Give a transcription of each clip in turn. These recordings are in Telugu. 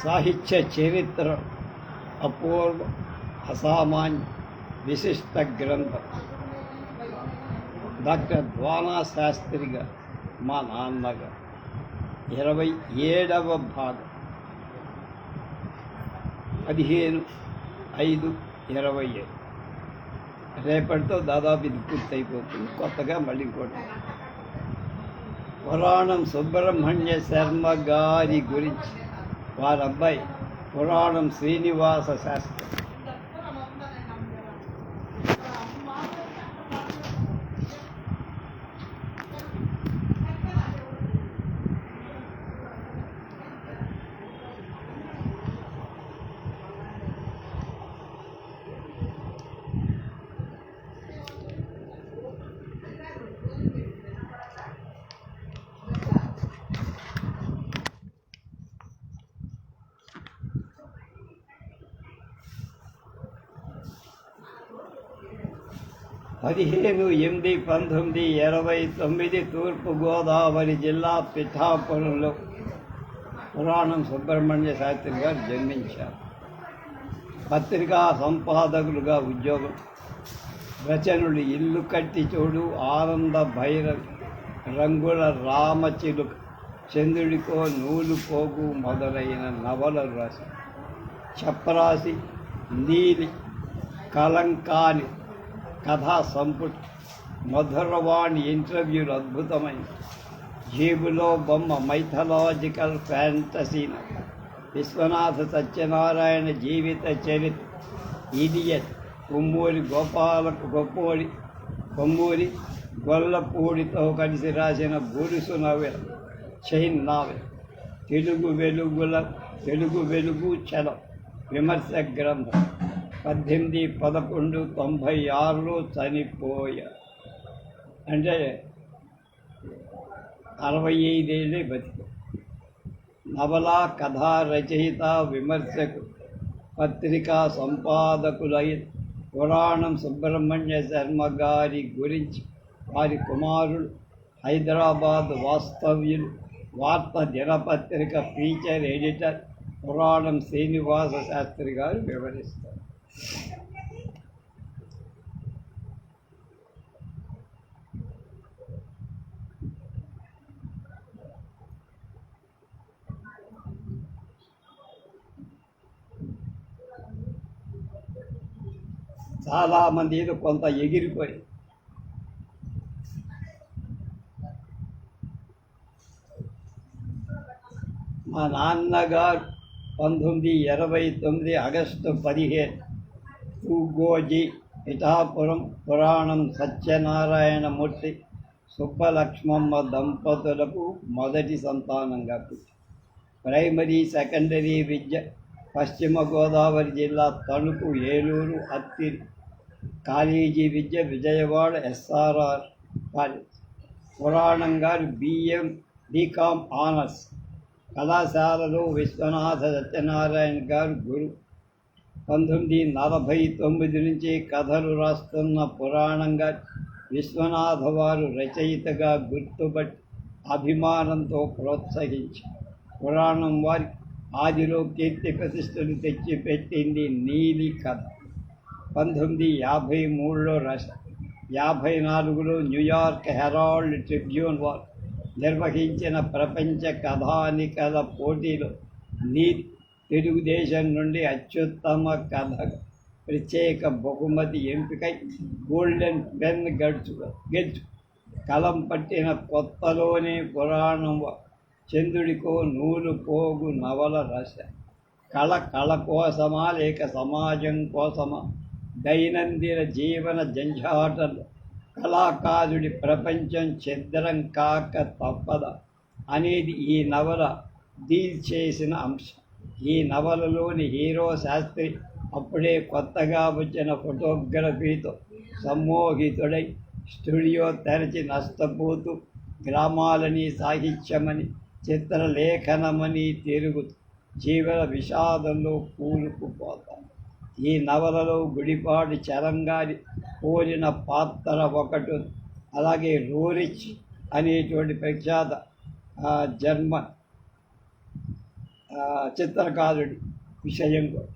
సాహిత్య చరిత్ర అపూర్వ అసామాన్య విశిష్ట గ్రంథం. డాక్టర్ ద్వానా శాస్త్రిగా మా నాన్నగా 27వ భాగం 15/5/27. రేపటితో దాదాపు ఇది పూర్తయిపోతుంది. కొత్తగా మళ్ళీ ఇంకోటి. పురాణం సుబ్రహ్మణ్య శర్మ గారి గురించి వారి అబ్బాయి పురాణం శ్రీనివాస శాస్త్రి. పదిహేను 8/1929 తూర్పుగోదావరి జిల్లా పిఠాపురంలో పురాణం సుబ్రహ్మణ్య శాస్త్రి గారు జన్మించారు. పత్రికా సంపాదకులుగా ఉద్యోగం, రచనలు ఇల్లు కట్టి చూడు, ఆనంద భైరవి, రంగుల రామచిలుక, చంద్రుడికో నూలు పోగు మొదలైన నవలలు రాశారు. చపరాసి, నీలి, కలంకాని కథా సంపుటి, మధురవాణి ఇంటర్వ్యూలు అద్భుతమైన, జేబులో బొమ్మ మైథలాజికల్ ఫ్యాంటసీ, విశ్వనాథ సత్యనారాయణ జీవిత చరిత్ర, ఇడియట్, కొమ్మూరి గొల్లపూడితో కలిసి రాసిన బురుసు నవల, చైన్ నావెల్, తెలుగు వెలుగు చలం విమర్శ గ్రంథం. 18/11/96లో చనిపోయారు. అంటే 65 ఏళ్ళే బతికి. నవలా కథా రచయిత, విమర్శకు, పత్రికా సంపాదకులై పురాణం సుబ్రహ్మణ్య శర్మ గారి గురించి వారి కుమారుడు హైదరాబాద్ వాస్తవ్యులు, వార్త దినపత్రిక ఫీచర్ ఎడిటర్ పురాణం శ్రీనివాస శాస్త్రి గారు వివరిస్తారు. చాలామంది ఏదో కొంత ఎగిరిపోయి మా నాన్నగారు 1929 ఆగస్టు 15 తూగోజీ పిఠాపురం పురాణం సత్యనారాయణమూర్తి సుబ్బలక్ష్మమ్మ దంపతులకు మొదటి సంతానంగా పుట్టి ప్రైమరీ సెకండరీ విద్య పశ్చిమ గోదావరి జిల్లా తణుకు, ఏలూరు, అత్తిరి. కాలేజీ విద్య విజయవాడ SRR కాలేజ్. పురాణం గారు బీకామ్ ఆనర్స్. కళాశాలలో విశ్వనాథ సత్యనారాయణ గారు గురు. 1949 నుంచి కథలు రాస్తున్న పురాణం గారు విశ్వనాథ వారు రచయితగా గుర్తుపట్టి అభిమానంతో ప్రోత్సహించారు. పురాణం వారి ఆదిలో కీర్తి ప్రతిష్టలు తెచ్చిపెట్టింది నీలి కథ. 1953లో రాశారు. 54లో న్యూయార్క్ హెరాల్డ్ ట్రిబ్యూన్ వారు నిర్వహించిన ప్రపంచ కథానికల పోటీలో నీలి తెలుగుదేశం నుండి అత్యుత్తమ కథ ప్రత్యేక బహుమతి ఎంపికై గోల్డెన్ పెన్ గెలుచు కలం పట్టిన కొత్తలోనే పురాణం చంద్రుడికో నూలు పోగు నవల రాశారు. కళ కోసమా లేక సమాజం కోసమా, దైనందిన జీవన జంఝాటలు కళాకారుడి ప్రపంచం ఛిద్రం కాక తప్పదా అనేది ఈ నవల డీల్ చేసిన అంశం. ఈ నవలలోని హీరో శాస్త్రి అప్పుడే కొత్తగా వచ్చిన ఫోటోగ్రఫీతో సమ్మోహితుడై స్టూడియో తెరచి నష్టపోతూ గ్రామాలని, సాహిత్యమని, చిత్రలేఖనమని తిరుగుతూ జీవన విషాదంలో కూరుకుపోతాడు. ఈ నవలలో గుడిపాటి చలంగారి కోరిన పాత్ర ఒకటి. అలాగే రోరిచ్ అనేటువంటి ప్రఖ్యాత జర్మన్ చిత్రకారుడి విషయం కూడా.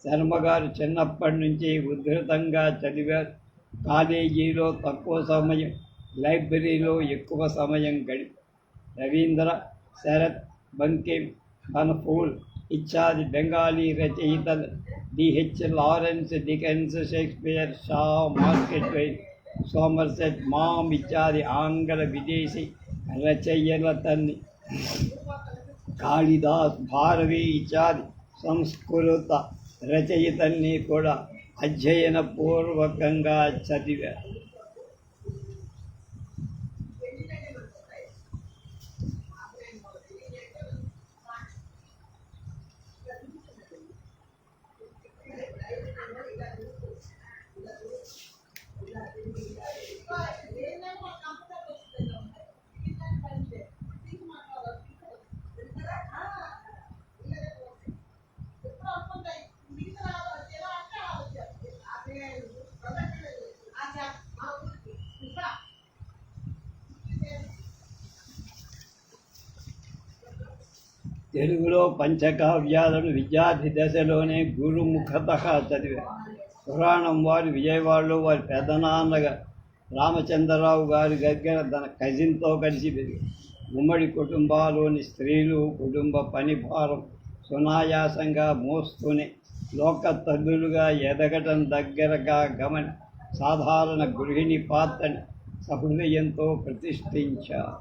శర్మ గారు చిన్నప్పటి నుంచి ఉధృతంగా చదివారు. కాలేజీలో తక్కువ సమయం, లైబ్రరీలో ఎక్కువ సమయం గడిపారు. రవీంద్ర, శరత్, బంకిం, బన్ఫూల్ ఇత్యాది బెంగాలీ రచయితలు, DH Lawrence, Dickens, Shakespeare, Shah, market twine, Somerset ma'am ఇత్యాది ఆంగ్ల విదేశీ రచయితల్ని, కాళిదాస్, భారవి ఇత్యాది సంస్కృత రచయితల్ని కూడా అధ్యయనపూర్వకంగా చదివారు. తెలుగులో పంచకావ్యాలను విద్యార్థి దశలోనే గురుముఖతః చదివారు. పురాణం వారు విజయవాడలో వారి పెదనాన్నగా రామచంద్రరావు గారి దగ్గర తన కజిన్తో కలిసి పెరిగారు. ఉమ్మడి కుటుంబాల్లోని స్త్రీలు కుటుంబ పని భారం సునాయాసంగా మోస్తూనే లోక తల్లులుగా ఎదగటం దగ్గరగా సాధారణ గృహిణి పాత్రని సహృదయంతో ప్రతిష్ఠించారు.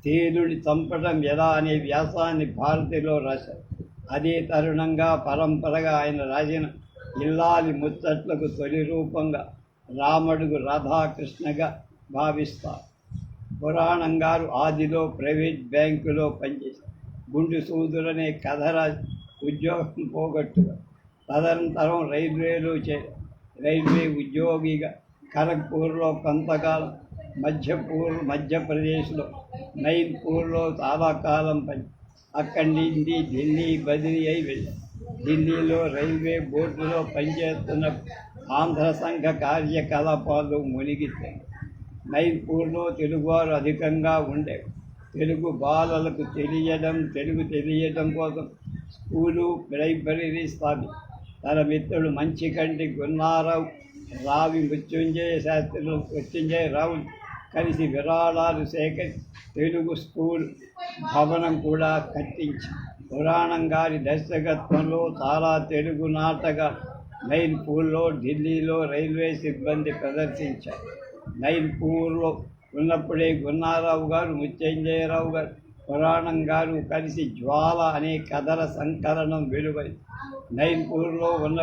తేలుని చంపడం ఎలా అనే వ్యాసాన్ని భారతిలో రాశారు. అదే తరుణంగా పరంపరగా ఆయన రాసిన ఇల్లాలి ముచ్చట్లకు తొలి రూపంగా రామడుగు రాధాకృష్ణగా భావిస్తారు. పురాణం గారు ఆదిలో ప్రైవేట్ బ్యాంకులో పనిచేశారు. గుండు సూదులనే కథరాజు ఉద్యోగం పోగొట్టుగా తదనంతరం రైల్వేలో చేరారు. రైల్వే ఉద్యోగిగా ఖరగ్పూర్లో కొంతకాలం, మధ్యప్రదేశ్లో నైన్పూర్లో చాలా కాలం పని. అక్కడి నుండి ఢిల్లీ బదిలీ అయి వెళ్ళారు. ఢిల్లీలో రైల్వే బోర్డులో పనిచేస్తున్న ఆంధ్ర సంఘ కార్యకలాపాలు మునిగిపోయాయి. నైన్పూర్లో తెలుగువారు అధికంగా ఉండేవి. తెలుగు బాలలకు తెలుగు తెలియడం కోసం స్కూలు, లైబ్రరీ స్థాపించారు. తన మిత్రుడు మంచికంటి గున్నారావు, రావి మృత్యుంజయరావు కలిసి విరాళాలు సేకరించి తెలుగు స్కూల్ భవనం కూడా కట్టించి పురాణం గారి దర్శకత్వంలో చాలా తెలుగు నాటకాలు నైన్పూర్లో, ఢిల్లీలో రైల్వే సిబ్బంది ప్రదర్శించారు. నైన్పూర్లో ఉన్నప్పుడే గున్నారావు గారు, మృత్యుంజయరావు గారు, పురాణం గారు కలిసి జ్వాల అనే కథల సంకలనం వెలువైంది. నైన్పూర్లో ఉన్న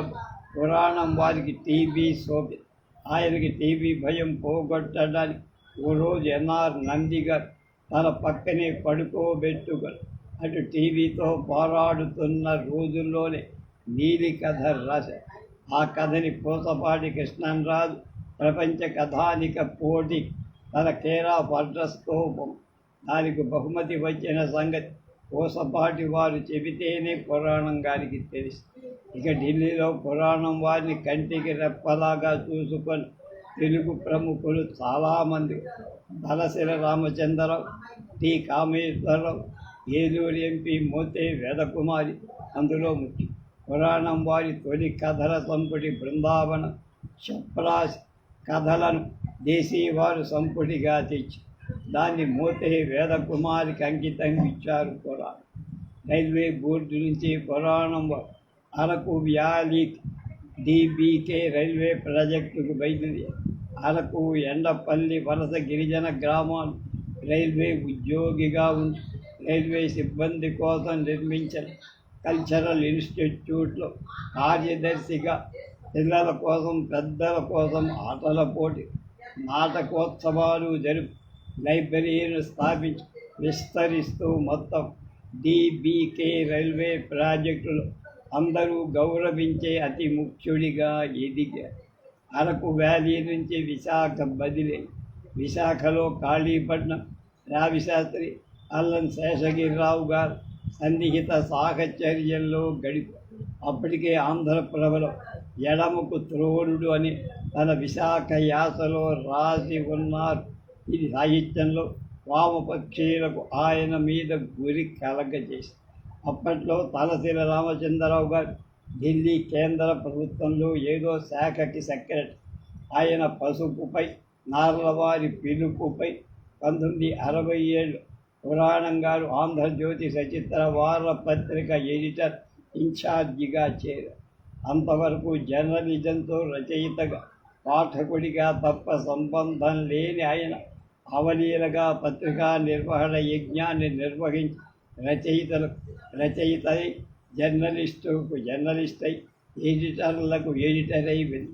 పురాణం వారికి టీబీ సోకింది. ఆయనకి టీబీ భయం పోగొట్టడానికి ఓ రోజు ఎన్ఆర్ నంది గారు తన పక్కనే పడుకోబెట్టుకొని అటు టీవీతో పోరాడుతున్న రోజుల్లోనే నీలి కథ రాశారు. ఆ కథని పూసపాటి కృష్ణరాజు ప్రపంచ కథానిక పోటీ తన కేరా అడ్రస్తో దానికి బహుమతి వచ్చిన సంగతి పూసపాటి వారు చెబితేనే పురాణం గారికి తెలుసు. ఇక ఢిల్లీలో పురాణం వారిని కంటికి రెప్పలాగా చూసుకొని తెలుగు ప్రముఖులు చాలామంది, బలశిల రామచంద్రరావు, టి కామేశ్వరరావు, ఏలూరు ఎంపీ మోతే వేదకుమారి అందులో ముఖ్యం. పురాణం వారి తొలి కథల సంపుటి బృందావన చప్రాస్ కథలను దేశీవారు సంపుటిగా తెచ్చి దాన్ని మోతే వేదకుమారికి అంకితం ఇచ్చారు. పురాణం రైల్వే బోర్డు నుంచి పురాణం అరకు వ్యాలీ డిబికే రైల్వే ప్రాజెక్టుకు బయలుదేరి అరకు, ఎండపల్లి వలస గిరిజన గ్రామాలు రైల్వే ఉద్యోగిగా ఉండి రైల్వే సిబ్బంది కోసం నిర్మించిన కల్చరల్ ఇన్స్టిట్యూట్లో కార్యదర్శిగా పిల్లల కోసం, పెద్దల కోసం ఆటల పోటీ, నాటకోత్సవాలు జరిపి లైబ్రరీను స్థాపించి విస్తరిస్తూ మొత్తం డిబికే రైల్వే ప్రాజెక్టులో అందరూ గౌరవించే అతి ముఖ్యుడిగా ఎదిగారు. అరకు వ్యాలీ నుంచి విశాఖ బదిలీ. విశాఖలో కాళీపట్నం రావిశాస్త్రి, అల్లం శేషగిరిరావు గారు సన్నిహిత సాహచర్యంలో గడిపారు. అప్పటికే ఆంధ్రప్రభలో ఎడమకు త్రోణుడు అని తన విశాఖ యాసలో రాసి ఉన్నారు. ఇది సాహిత్యంలో వామపక్షీయులకు ఆయన మీద గురి కలగజేసి అప్పట్లో తలశీల రామచంద్రరావు గారు ఢిల్లీ కేంద్ర ప్రభుత్వంలో ఏదో శాఖకి సెక్రటరీ. ఆయన పసుపుపై నార్లవారి పిలుపుపై 1967 పురాణం గారు ఆంధ్రజ్యోతి సచిత్ర వారపత్రిక ఎడిటర్ ఇన్ఛార్జిగా చేరారు. అంతవరకు జర్నలిజంతో రచయితగా పాఠకుడిగా తప్ప సంబంధం లేని ఆయన అవలీలగా పత్రికా నిర్వహణ యజ్ఞాన్ని నిర్వహించి రచయితై జర్నలిస్టుకు జర్నలిస్టై ఎడిటర్లకు ఎడిటరై వెళ్ళి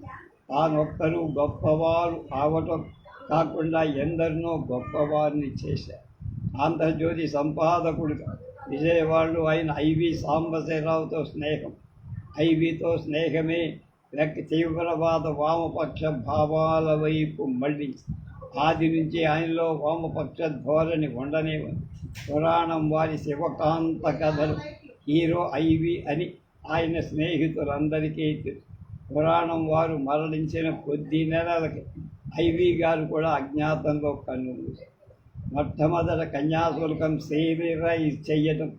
తానొక్కరూ గొప్పవారు అవటం కాకుండా ఎందరినో గొప్పవారిని చేశారు. ఆంధ్రజ్యోతి సంపాదకుడిగా విజయవాడలో ఆయన ఐవి సాంబశివరావుతో స్నేహం. ఐవితో స్నేహమే తీవ్రవాద వామపక్ష భావాల వైపు మళ్లించి ఆది నుంచి ఆయనలో వామపక్ష ధోరణి ఉండనేవని పురాణం వారి శివకాంత కథలు హీరో ఐవి అని ఆయన స్నేహితులందరికీ తెలుసు. పురాణం వారు మరణించిన కొద్ది నెలలకి ఐవి గారు కూడా అజ్ఞాతంలో కన్నుమూశారు. మొట్టమొదట కన్యాశుల్కం సీరియలైజ్ చెయ్యడం,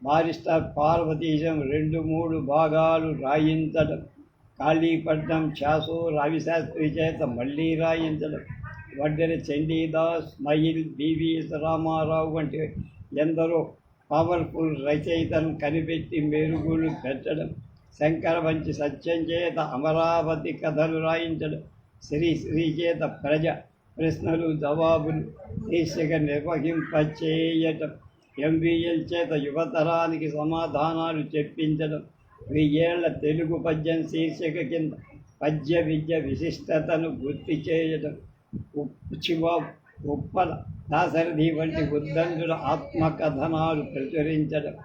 బారిస్టర్ పార్వతీశం 2-3 భాగాలు రాయించడం, కాళీపట్నం చాసు రవిశాస్త్రి చేత మళ్ళీ రాయించడం, వడ్డెర చండీదాస్, మైల్, బివిఎస్ రామారావు వంటి ఎందరో పవర్ఫుల్ రచయితను కనిపెట్టి మెరుగులు పెట్టడం, శంకరవంచి సత్యం చేత అమరావతి కథలు రాయించడం, శ్రీ చేత ప్రశ్నలు జవాబులు శీర్షిక నిర్వహింపచేయటం, ఎంవిఎల్ చేత యువతరానికి సమాధానాలు చెప్పించడం, 1000 ఏళ్ల తెలుగు పద్యం శీర్షిక కింద పద్య విద్య విశిష్టతను గుర్తు చేయటం, ఉప్పల దాశరథి వంటి ఉద్దండుల ఆత్మకథనాలు ప్రచురించడం,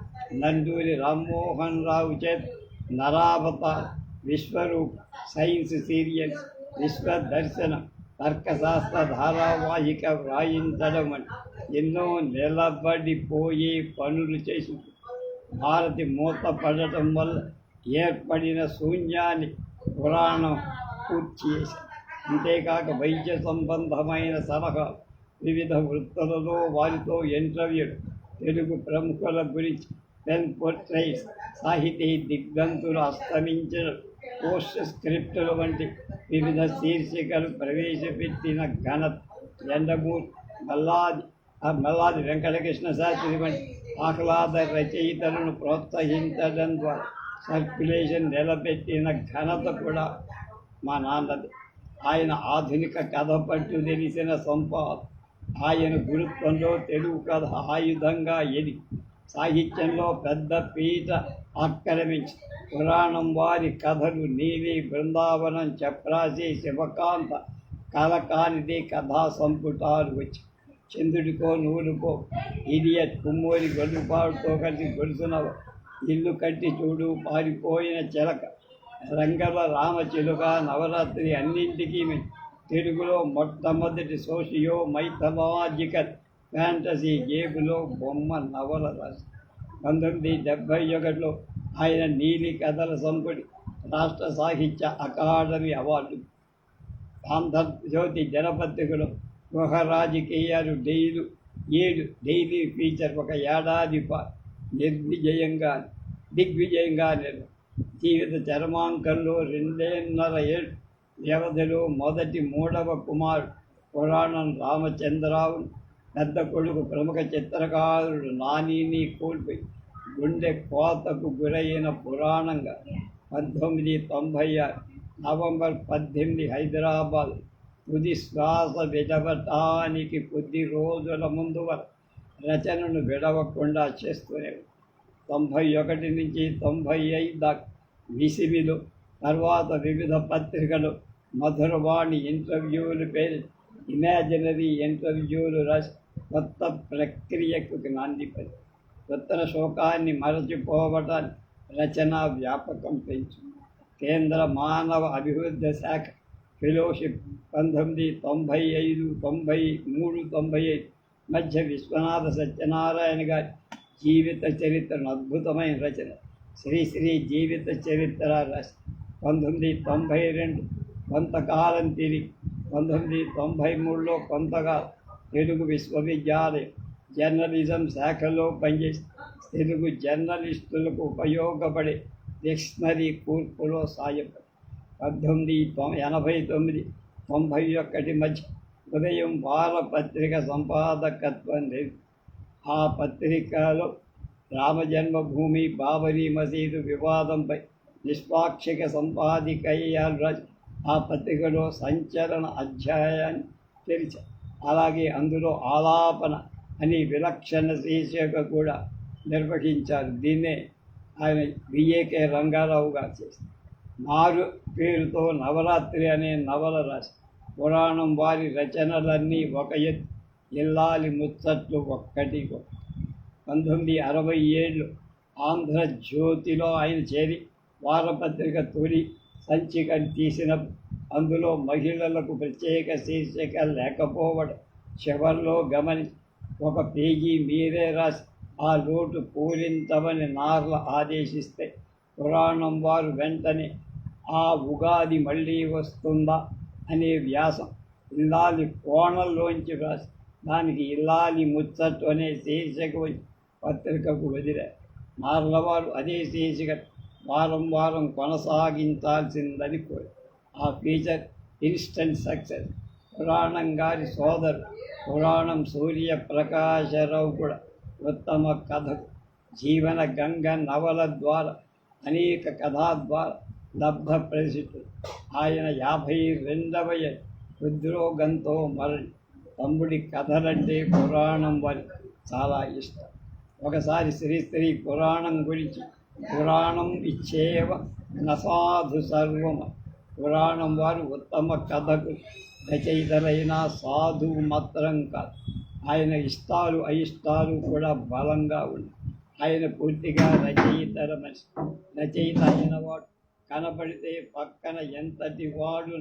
నండూరి రామ్మోహన్ రావు చేత నరావతార్, విశ్వరూప్, సైన్స్ సీరియల్స్, విశ్వదర్శనం, తర్కశాస్త్ర ధారావాహిక వ్రాయించడం అని ఎన్నో నిలబడిపోయే పనులు చేసి భారతి మూతపడటం వల్ల ఏర్పడిన శూన్యాన్ని పురాణం పూర్తి చేశారు. అంతేకాక వైద్య సంబంధమైన సలహాలు, వివిధ వృత్తులలో వారితో ఇంటర్వ్యూలు, తెలుగు ప్రముఖుల గురించి పెన్ పోర్ట్రైట్స్, సాహితీ దిగ్గంతులు అస్తమించిన పోస్ట్ స్క్రిప్టుల వంటి వివిధ శీర్షికలు ప్రవేశపెట్టిన ఘనత ఎండమూరి మల్లాది వెంకటకృష్ణ శాస్త్రి వంటి ఆహ్లాద రచయితలను ప్రోత్సహించడం ద్వారా సర్క్యులేషన్ నిలబెట్టిన ఘనత కూడా మా నాన్నది. ఆయన ఆధునిక కథ పట్టు తెలిసిన సంపాద. ఆయన గురుత్వంలో తెలుగు కథ ఆయుధంగా ఎదిగి సాహిత్యంలో పెద్ద పీట ఆక్రమించి పురాణం వారి కథలు నీలి, బృందావనం, చప్రాసి, శివకాంత, కలకానిది కథా సంపుటాలు వచ్చి చంద్రుడికో నూలుకో, ఇడియట్, కుమ్మూరి గొడుపాడుతో కలిసి గొలుసునవ, ఇల్లు కట్టి చూడు, పారిపోయిన చిలక, రంగల రామచిలుక, నవరాత్రి అన్నింటికీ తెలుగులో మొట్టమొదటి సోషియో మైథలాజికల్ ఫ్యాంటసీ జేబులో బొమ్మ నవల రాసి 1971లో ఆయన నీలి కథల సంపుటి రాష్ట్ర సాహిత్య అకాడమీ అవార్డు, ఆంధ్రజ్యోతి జనపత్రికలో గృహ రాజకీయాలు 7 డైలీ ఫీచర్ ఒక ఏడాది దిగ్విజయంగా జీవిత చరమాంకంలో 2.5 ఏళ్ళు వ్యవధిలో మొదటి 3వ కుమారుడు పురాణం రామచంద్రరావు, పెద్ద కొడుకు ప్రముఖ చిత్రకారుడు నానిని కోల్పోయి గుండె కోతకు గురైన పురాణంగా 1996 నవంబర్ 18 హైదరాబాద్ తుది శ్వాస విడవటానికి కొద్ది రోజుల ముందు వరకు రచనను విడవకుండా చేస్తూనే 91 నుంచి 95 దాకా విసిబిలో, తర్వాత వివిధ పత్రికలు మధురవాణి ఇంటర్వ్యూలు పేరు ఇమాజినరీ ఇంటర్వ్యూలు రాసి కొత్త ప్రక్రియకు నాందిపడి ఉత్తర శోకాన్ని మరచిపోవటాన్ని రచనా వ్యాపకం పెంచు. కేంద్ర మానవ అభివృద్ధి శాఖ ఫెలోషిప్ 1995, 93, 95 మధ్య విశ్వనాథ సత్యనారాయణ గారి జీవిత చరిత్రను అద్భుతమైన రచన శ్రీ జీవిత చరిత్ర రాసి 1992 కొంతకాలం తిరిగి 1993లో కొంతగా తెలుగు విశ్వవిద్యాలయం జర్నలిజం శాఖలో పనిచేసి తెలుగు జర్నలిస్టులకు ఉపయోగపడే డిక్షనరీ కూర్పులో సాయపడి 1889, 91 మధ్య ఉదయం వారపత్రిక సంపాదకత్వం లేదు. ఆ పత్రికలో రామజన్మభూమి, బాబరీ మసీదు వివాదంపై నిష్పాక్షిక సంపాదికయ్యారు రాజు. ఆ పత్రికలో సంచలన అధ్యాయాన్ని తెరిచారు. అలాగే అందులో ఆలాపన అని విలక్షణ శీర్షిక కూడా నిర్వహించారు. దీన్నే ఆయన బిఏకే రంగారావు గారు చేశారు. మారు పేరుతో నవరాత్రి అనే నవల రాసి పురాణం వారి రచనలన్నీ ఒక ఎత్తు, ఇల్లాలి ముచ్చట్లు ఒక్కటి. 1967 ఆంధ్రజ్యోతిలో ఆయన చేరి వారపత్రిక తొలి సంచికను తీసినప్పుడు అందులో మహిళలకు ప్రత్యేక శీర్షిక లేకపోవడం చివరిలో గమనించి ఒక పేజీ మీరే రాసి ఆ లోటు పూరించమని నార్ల ఆదేశిస్తే పురాణం వారు వెంటనే ఆ ఉగాది మళ్ళీ వస్తుందా అనే వ్యాసం ఇల్లాలి కోణంలోంచి వ్రాసి దానికి ఇల్లాలి ముచ్చట్టు అనే శీర్షిక పత్రికకు వదిలారు. నార్లవారు అదే శీర్షిక వారం వారం కొనసాగించాల్సిందని కోరి ఆ ఫీచర్ ఇన్స్టెంట్ సక్సెస్. పురాణం గారి సోదరు పురాణం సూర్యప్రకాశరావు కూడా ఉత్తమ కథకు జీవన గంగ నవల ద్వారా అనేక కథా ద్వారా లబ్ధ ప్రసిద్ధుడు. ఆయన 52వ హృద్రోగంతో మరణి. తమ్ముడి కథలంటే పురాణం వారి చాలా ఇష్టం. ఒకసారి శ్రీశ్రీ పురాణం గురించి పురాణం ఇచ్చేవ నసాధు సర్వం, పురాణం వారు ఉత్తమ కథకు రచయితలైన సాధువు మాత్రం కాదు, ఆయన ఇష్టాలు అయిష్టాలు కూడా బలంగా ఉన్నాయి. ఆయన పూర్తిగా రచయిత అయిన వాడు కనపడితే పక్కన ఎంతటి వాడు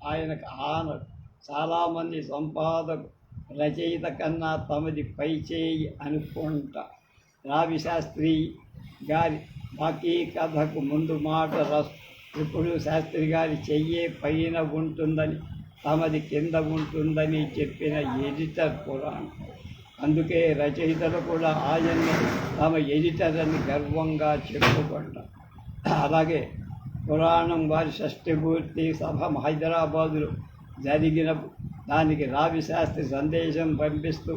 ఆయనకు ఆనడు. చాలామంది సంపాదకు రచయిత కన్నా తమది పైచేయి అనుకుంటా. రావి శాస్త్రి గారి బాకీ కథకు ముందు మాట ఇప్పుడు శాస్త్రి గారి చెయ్యే పైన ఉంటుందని, తమది కింద ఉంటుందని చెప్పిన ఎడిటర్ పురాణం. అందుకే రచయితలు కూడా ఆయన్ని తమ ఎడిటర్ అని గర్వంగా చెప్పుకుంటారు. అలాగే పురాణం వారి షష్ఠిపూర్తి సభ హైదరాబాదులో జరిగినప్పుడు దానికి రావి శాస్త్రి సందేశం పంపిస్తూ,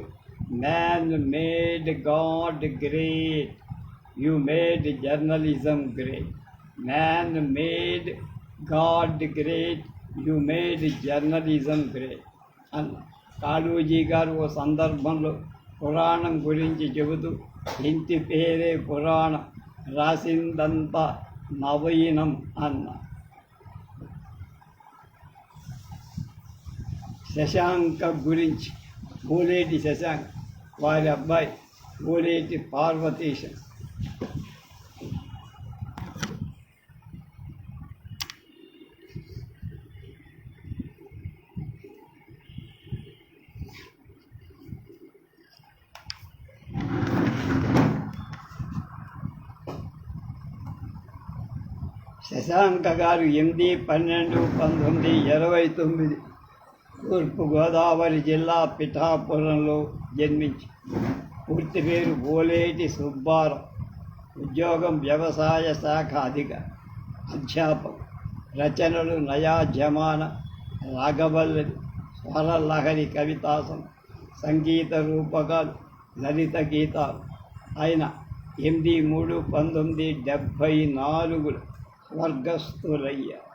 man made God great, you made journalism great. Man made God great, you made journalism great అన్న కాళోజీ గారు ఓ సందర్భంలో పురాణం గురించి చెబుతూ, ఇంటి పేరే పురాణం, రాసిందంతా నవీనం అన్న. శశాంక గురించి ఓలేటి శశాంక్ వారి అబ్బాయి ఓలేటి పార్వతీశం శశాంక గారు 8/12/1929 తూర్పుగోదావరి జిల్లా పిఠాపురంలో జన్మించి పూర్తి పేరు ఓలేటి సుబ్బారావు. ఉద్యోగం వ్యవసాయ శాఖ అధ్యాపకుడు. రచనలు నయా జమాన, రాగవల్లరి, స్వరలహరి కవితాసం, సంగీత రూపకాలు, లలిత గీతాలు. ఆయన 8/3/1974 స్వర్గస్థులయ్యారు.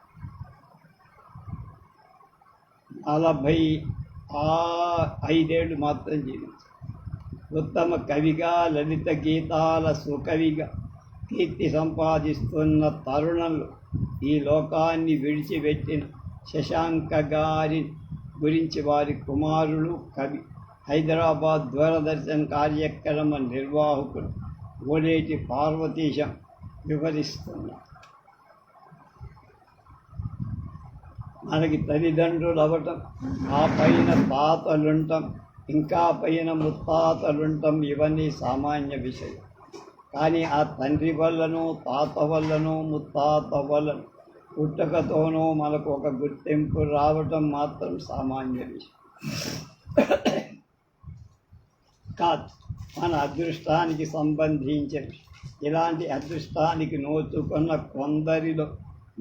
45 మాత్రం జీవించారు. ఉత్తమ కవిగా, లలిత గీతాల సుకవిగా కీర్తి సంపాదిస్తున్న తరుణంలో ఈ లోకాన్ని విడిచిపెట్టిన శశాంక గారి గురించి వారి కుమారులు కవి, హైదరాబాద్ దూరదర్శన్ కార్యక్రమ నిర్వాహకులు ఓలేటి పార్వతీశం వివరిస్తున్నారు. మనకి తల్లిదండ్రులు అవ్వటం, ఆ పైన తాతలుంటాం, ఇంకా పైన ముత్తాతలుంటాం, ఇవన్నీ సామాన్య విషయం. కానీ ఆ తండ్రి వల్లనో, తాత వల్లనో, ముత్తాత వల్లనో, పుట్టుకతోనో మనకు ఒక గుర్తింపు రావటం మాత్రం సామాన్య విషయం కాదు. మన అదృష్టానికి సంబంధించిన ఇలాంటి అదృష్టానికి నోచుకున్న కొందరిలో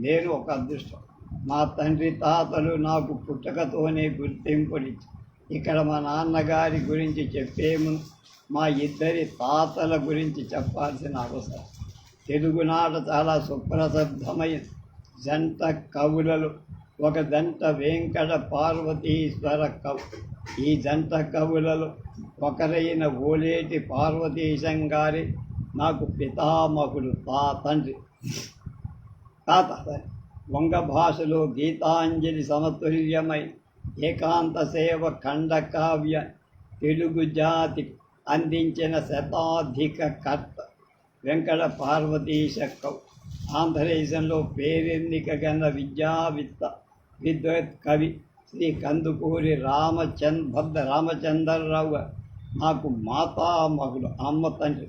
నేను ఒక అదృష్టం. మా తండ్రి తాతలు నాకు పుట్టకతోనే గుర్తింపునిచ్చి ఇక్కడ మా నాన్నగారి గురించి చెప్పేము మా ఇద్దరి తాతల గురించి చెప్పాల్సిన అవసరం. తెలుగునాట చాలా సుప్రసిద్ధమైన జంట కవులలో ఒక జంట వెంకట పార్వతీశ్వర కవి. ఈ జంట కవులలో ఒకరైన ఓలేటి పార్వతీశం గారి నాకు పితామహుడు తాత వంగ భాషలో గీతాంజలి సమతుల్యమై ఏకాంత సేవ ఖండకావ్య తెలుగు జాతి అందించిన శతాధిక కర్త వెంకట పార్వతీశ కవి. ఆంధ్రదేశంలో పేరెన్నికగన్న విద్వత్ కవి శ్రీ కందుకూరి రామచంద్రరావు నాకు మాతామహుడు, అమ్మ తండ్రి.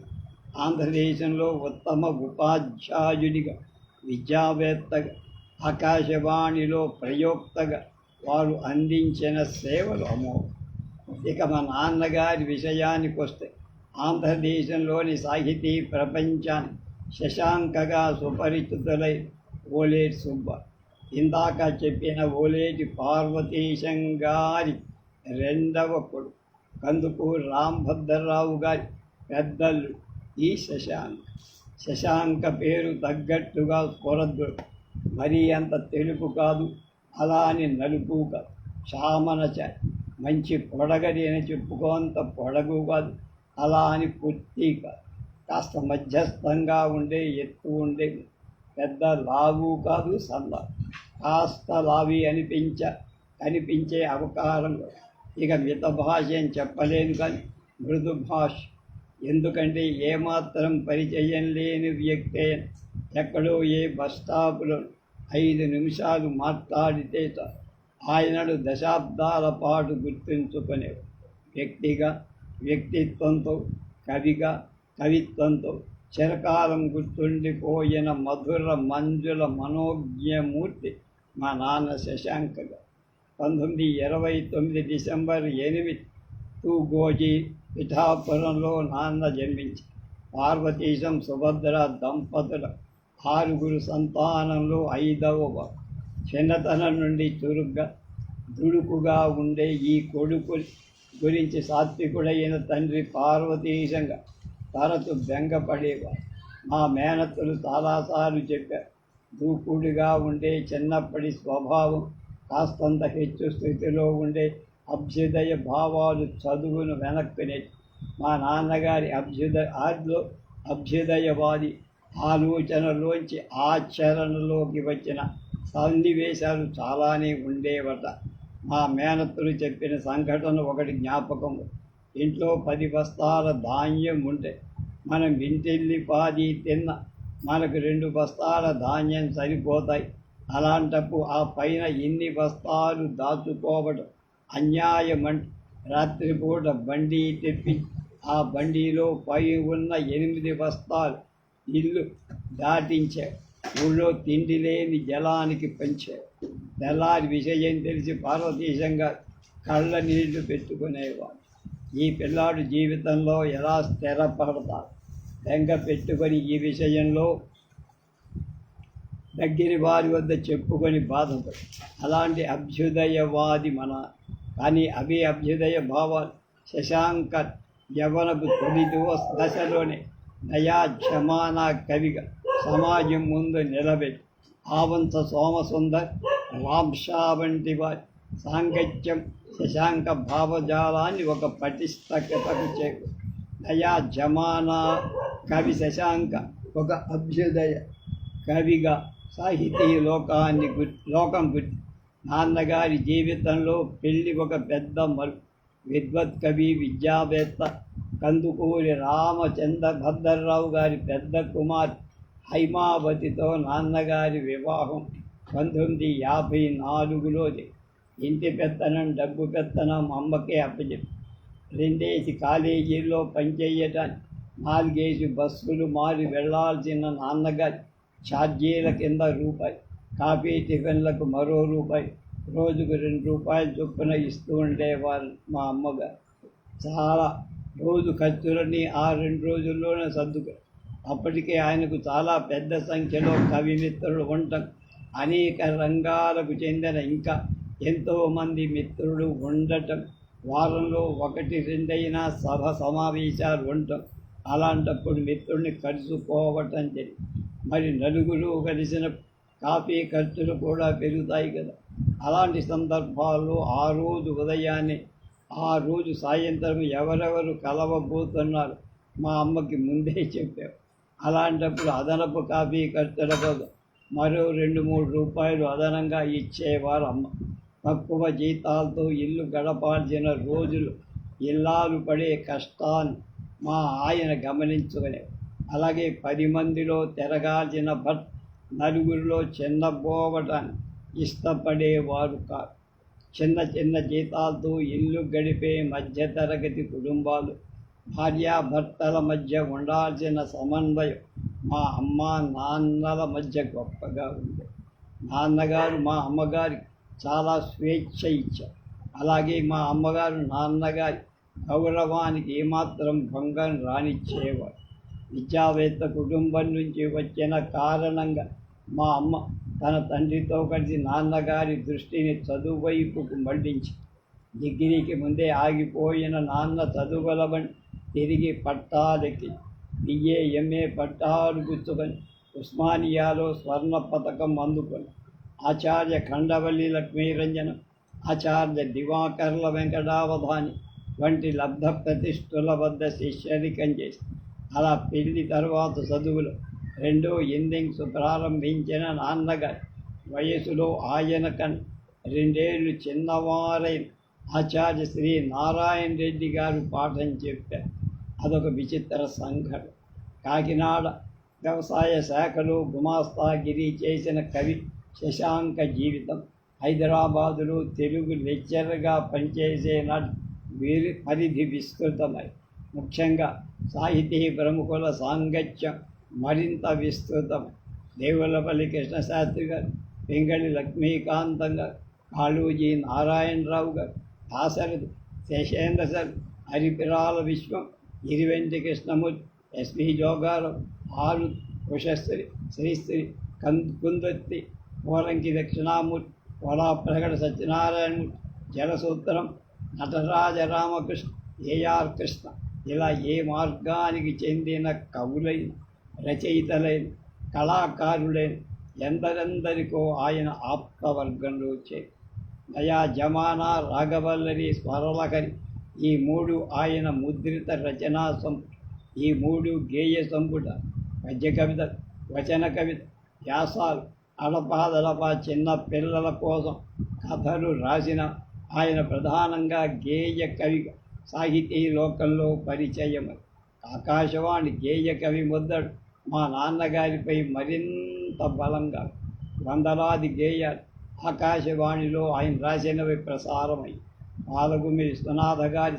ఆంధ్రదేశంలో ఉత్తమ ఉపాధ్యాయుడిగా, విద్యావేత్తగా, ఆకాశవాణిలో ప్రయోక్తగా వారు అందించిన సేవలు అమోఘం. ఇక మా నాన్నగారి విషయానికి వస్తే ఆంధ్రదేశంలోని సాహితీ ప్రపంచాన్ని శశాంకగా సుపరిచితులై ఓలేటి సుబ్బ, ఇందాక చెప్పిన ఓలేటి పార్వతీశం గారి రెండవ కొడుకు కందుకూరి రామభద్రరావు గారి పెద్దలు ఈ శశాంక పేరు తగ్గట్టుగా స్ఫురద్దుడు. మరీ అంత తెలుపు కాదు, అలా అని నలుపు కాదు. చామనచ మంచి పొడగది అని చెప్పుకోంత పొడగు కాదు, అలా అని పూర్తి కాదు. కాస్త మధ్యస్థంగా ఉండే ఎత్తు ఉండే, పెద్ద లావు కాదు సన్న, కాస్త లావి కనిపించే అవకాశం. ఇక మిత భాష అని చెప్పలేను, కానీ మృదు భాష. ఎందుకంటే ఏమాత్రం పరిచయం లేని వ్యక్తే ఎక్కడో ఏ బస్ స్టాపులో 5 నిమిషాలు మాట్లాడితే ఆయనను దశాబ్దాల పాటు గుర్తుంచుకునే వ్యక్తిగా, వ్యక్తిత్వంతో, కవిగా, కవిత్వంతో చిరకాలం గుర్తుండిపోయిన మధుర మంజుల మనోజ్ఞమూర్తి మా నాన్న శశాంకగా. 1929 డిసెంబర్ 8 తూగోజీ పిఠాపురంలో నాన్న జన్మించి పార్వతీశం సుభద్ర దంపతుల 6 సంతానంలో 5వ. చిన్నతనం నుండి దుడుకుగా ఉండే ఈ కొడుకు గురించి సాత్వికుడైన తండ్రి పార్వతీశంగా తరచు బెంగపడేవారు. మా మేనత్తలు చాలాసార్లు చెప్పారు, దూకుడుగా ఉండే చిన్నప్పటి స్వభావం, కాస్తంత హెచ్చు స్థితిలో ఉండే అభ్యుదయ భావాలు చదువును వెనక్కి మా నాన్నగారి అభ్యుదయవాది ఆలోచనలోంచి ఆచరణలోకి వచ్చిన సన్నివేశాలు చాలానే ఉండేవట. మా మేనత్తులు చెప్పిన సంఘటన ఒకటి జ్ఞాపకం. ఇంట్లో 10 బస్తాల ధాన్యం ఉంటే మనం ఇంటిల్లిపాది తిన్న మనకు 2 బస్తాల ధాన్యం సరిపోతాయి. అలాంటప్పుడు ఆ పైన ఇన్ని బస్తాలు దాచుకోవడం అన్యాయమంటూ రాత్రిపూట బండి తెప్పి ఆ బండిలో పై ఉన్న 8 బస్తాలు ఇల్లు దాటించారు. ఊళ్ళో తిండి లేని జలానికి పెంచారు. తెల్లారి విషయం తెలిసి పార్వతీశంగా కళ్ళ నీళ్లు పెట్టుకునేవాడు. ఈ పిల్లాడు జీవితంలో ఎలా స్థిరపడతారు బెంగ పెట్టుకొని ఈ విషయంలో దగ్గరి వారి వద్ద చెప్పుకొని బాధపడు. అలాంటి అభ్యుదయవాది కానీ అవి అభ్యుదయ భావాలు శశాంక యవనపు తొలి దశలోనే దయా క్షమానా కవిగా సమాజం ముందు నిలబెట్టి ఆవంత సోమసుందర్, రాంషా వంటి వారి సాంగత్యం శశాంక భావజాలాన్ని ఒక పటిష్టతకు చేకు. దయా జమానా కవి శశాంక ఒక అభ్యుదయ కవిగా సాహితీ లోకం గుర్తి. నాన్నగారి జీవితంలో పెళ్లి ఒక పెద్ద విద్వత్ కవి, విద్యావేత్త కందుకూరి భద్రరావు గారి పెద్ద కుమార్ హైమావతితో నాన్నగారి వివాహం 1954లోది. ఇంటి పెత్తనం, డబ్బు పెత్తనం అమ్మకే అప్పచెప్పి 2 కాలేజీల్లో పనిచేయటానికి 4 బస్సులు మారి వెళ్లాల్సిన నాన్నగారి ఛార్జీల కింద రూపాయి, కాఫీ టిఫిన్లకు మరో రూపాయి, రోజుకు 2 రూపాయలు చొప్పున ఇస్తూ ఉండేవారు మా అమ్మగారు. చాలా రోజు ఖర్చులన్నీ ఆ 2 రోజుల్లోనే సర్దుకు. అప్పటికే ఆయనకు చాలా పెద్ద సంఖ్యలో కవి మిత్రులు ఉండటం, అనేక రంగాలకు చెందిన ఇంకా ఎంతోమంది మిత్రులు ఉండటం, వారంలో 1-2 సభ సమావేశాలు ఉండటం, అలాంటప్పుడు మిత్రుల్ని కలుసుకోవటం జరిగింది. మరి నలుగురు కలిసిన కాఫీ ఖర్చులు కూడా పెరుగుతాయి కదా. అలాంటి సందర్భాల్లో ఆ రోజు ఉదయాన్నే, ఆ రోజు సాయంత్రం ఎవరెవరు కలవబోతున్నారు మా అమ్మకి ముందే చెప్పారు. అలాంటప్పుడు అదనపు కాఫీ ఖర్చుల కోసం మరో 2-3 రూపాయలు అదనంగా ఇచ్చేవారు అమ్మ. తక్కువ జీతాలతో ఇల్లు గడపాల్సిన రోజులు, ఇల్లాలు పడే కష్టాన్ని మా ఆయన గమనించుకునేవారు. అలాగే 10 మందిలో తిరగాల్సిన భర్త నలుగురిలో చిన్నబోవటాన్ని ఇష్టపడేవారు కాదు. చిన్న చిన్న జీతాలతో ఇల్లు గడిపే మధ్యతరగతి కుటుంబాలు, భార్యాభర్తల మధ్య ఉండాల్సిన సమన్వయం మా అమ్మ నాన్నల మధ్య గొప్పగా ఉంది. నాన్నగారు మా అమ్మగారికి చాలా స్వేచ్ఛ ఇచ్చారు. అలాగే మా అమ్మగారు నాన్నగారి గౌరవానికి ఏమాత్రం భంగం రానిచ్చేవారు. విద్యావేత్త కుటుంబం నుంచి వచ్చిన కారణంగా మా అమ్మ తన తండ్రితో కలిసి నాన్నగారి దృష్టిని చదువు వైపుకు మళ్లించి, డిగ్రీకి ముందే ఆగిపోయిన నాన్న చదువులవని తిరిగి పట్టాలెక్కి బిఏ ఎంఏ పట్టాలు గుచ్చుకొని ఉస్మానియాలో స్వర్ణ పథకం అందుకొని ఆచార్య ఖండవల్లి లక్ష్మీరంజనం, ఆచార్య దివాకర్ల వెంకటావధాని వంటి లబ్ధ ప్రతిష్ఠుల వద్ద శిష్యరికం చేసి, అలా పెళ్లి తర్వాత చదువులో 2వ ఇన్నింగ్స్ ప్రారంభించిన నాన్నగారు వయసులో ఆయన కన్నా 2 ఏళ్ళు చిన్నవారైన ఆచార్య శ్రీ నారాయణ రెడ్డి గారు పాఠం చెప్పారు. అదొక విచిత్ర సంఘటన. కాకినాడ వ్యవసాయ శాఖలో గుమాస్తాగిరి చేసిన కవి శశాంక జీవితం, హైదరాబాదులో తెలుగు లెక్చరర్గా పనిచేసే నాటి వీరి పరిధి విస్తృతమై, ముఖ్యంగా సాహితీ ప్రముఖుల సాంగత్యం మరింత విస్తృతం. దేవులపల్లి కృష్ణశాస్త్రి గారు, పింగళి లక్ష్మీకాంతం గారు, కాళూజీ నారాయణరావు గారు, దాశరథి శేషేంద్ర సార్, హరిపిరాల విశ్వం, ఇరివెంటి కృష్ణమూర్తి, ఎస్పి జోగారావు, ఆరు ఉషశ్రీ, శ్రీశ్రీ, కుందొత్తి, పోరంకి దక్షిణామూర్తి, వడా ప్రగడ సత్యనారాయణమూర్తి, జలసూత్రం, నటరాజ రామకృష్ణ, ఏఆర్ కృష్ణ, ఇలా ఏ మార్గానికి చెందిన కవులైన, రచయితలైన, కళాకారులైన ఎందరెందరికో ఆయన ఆప్తవర్గంలో చేరి. నయా జమానా, రాఘవల్లరి, స్వరలహరి, ఈ 3 ఆయన ముద్రిత రచనా సంపుట, ఈ 3 గేయ సంపుట, పద్య కవిత, వచన కవిత, వ్యాసాలు, అడపాదడపా చిన్న పిల్లల కోసం కథలు రాసిన ఆయన ప్రధానంగా గేయ కవిగా సాహితీ లోకంలో పరిచయమై, ఆకాశవాణి గేయ కవి ముద్దడు మా నాన్నగారిపై మరింత బలంగా వందలాది గేయాలు ఆకాశవాణిలో ఆయన రాసినవి ప్రసారమై, పాలగుమి విశ్వనాథ గారి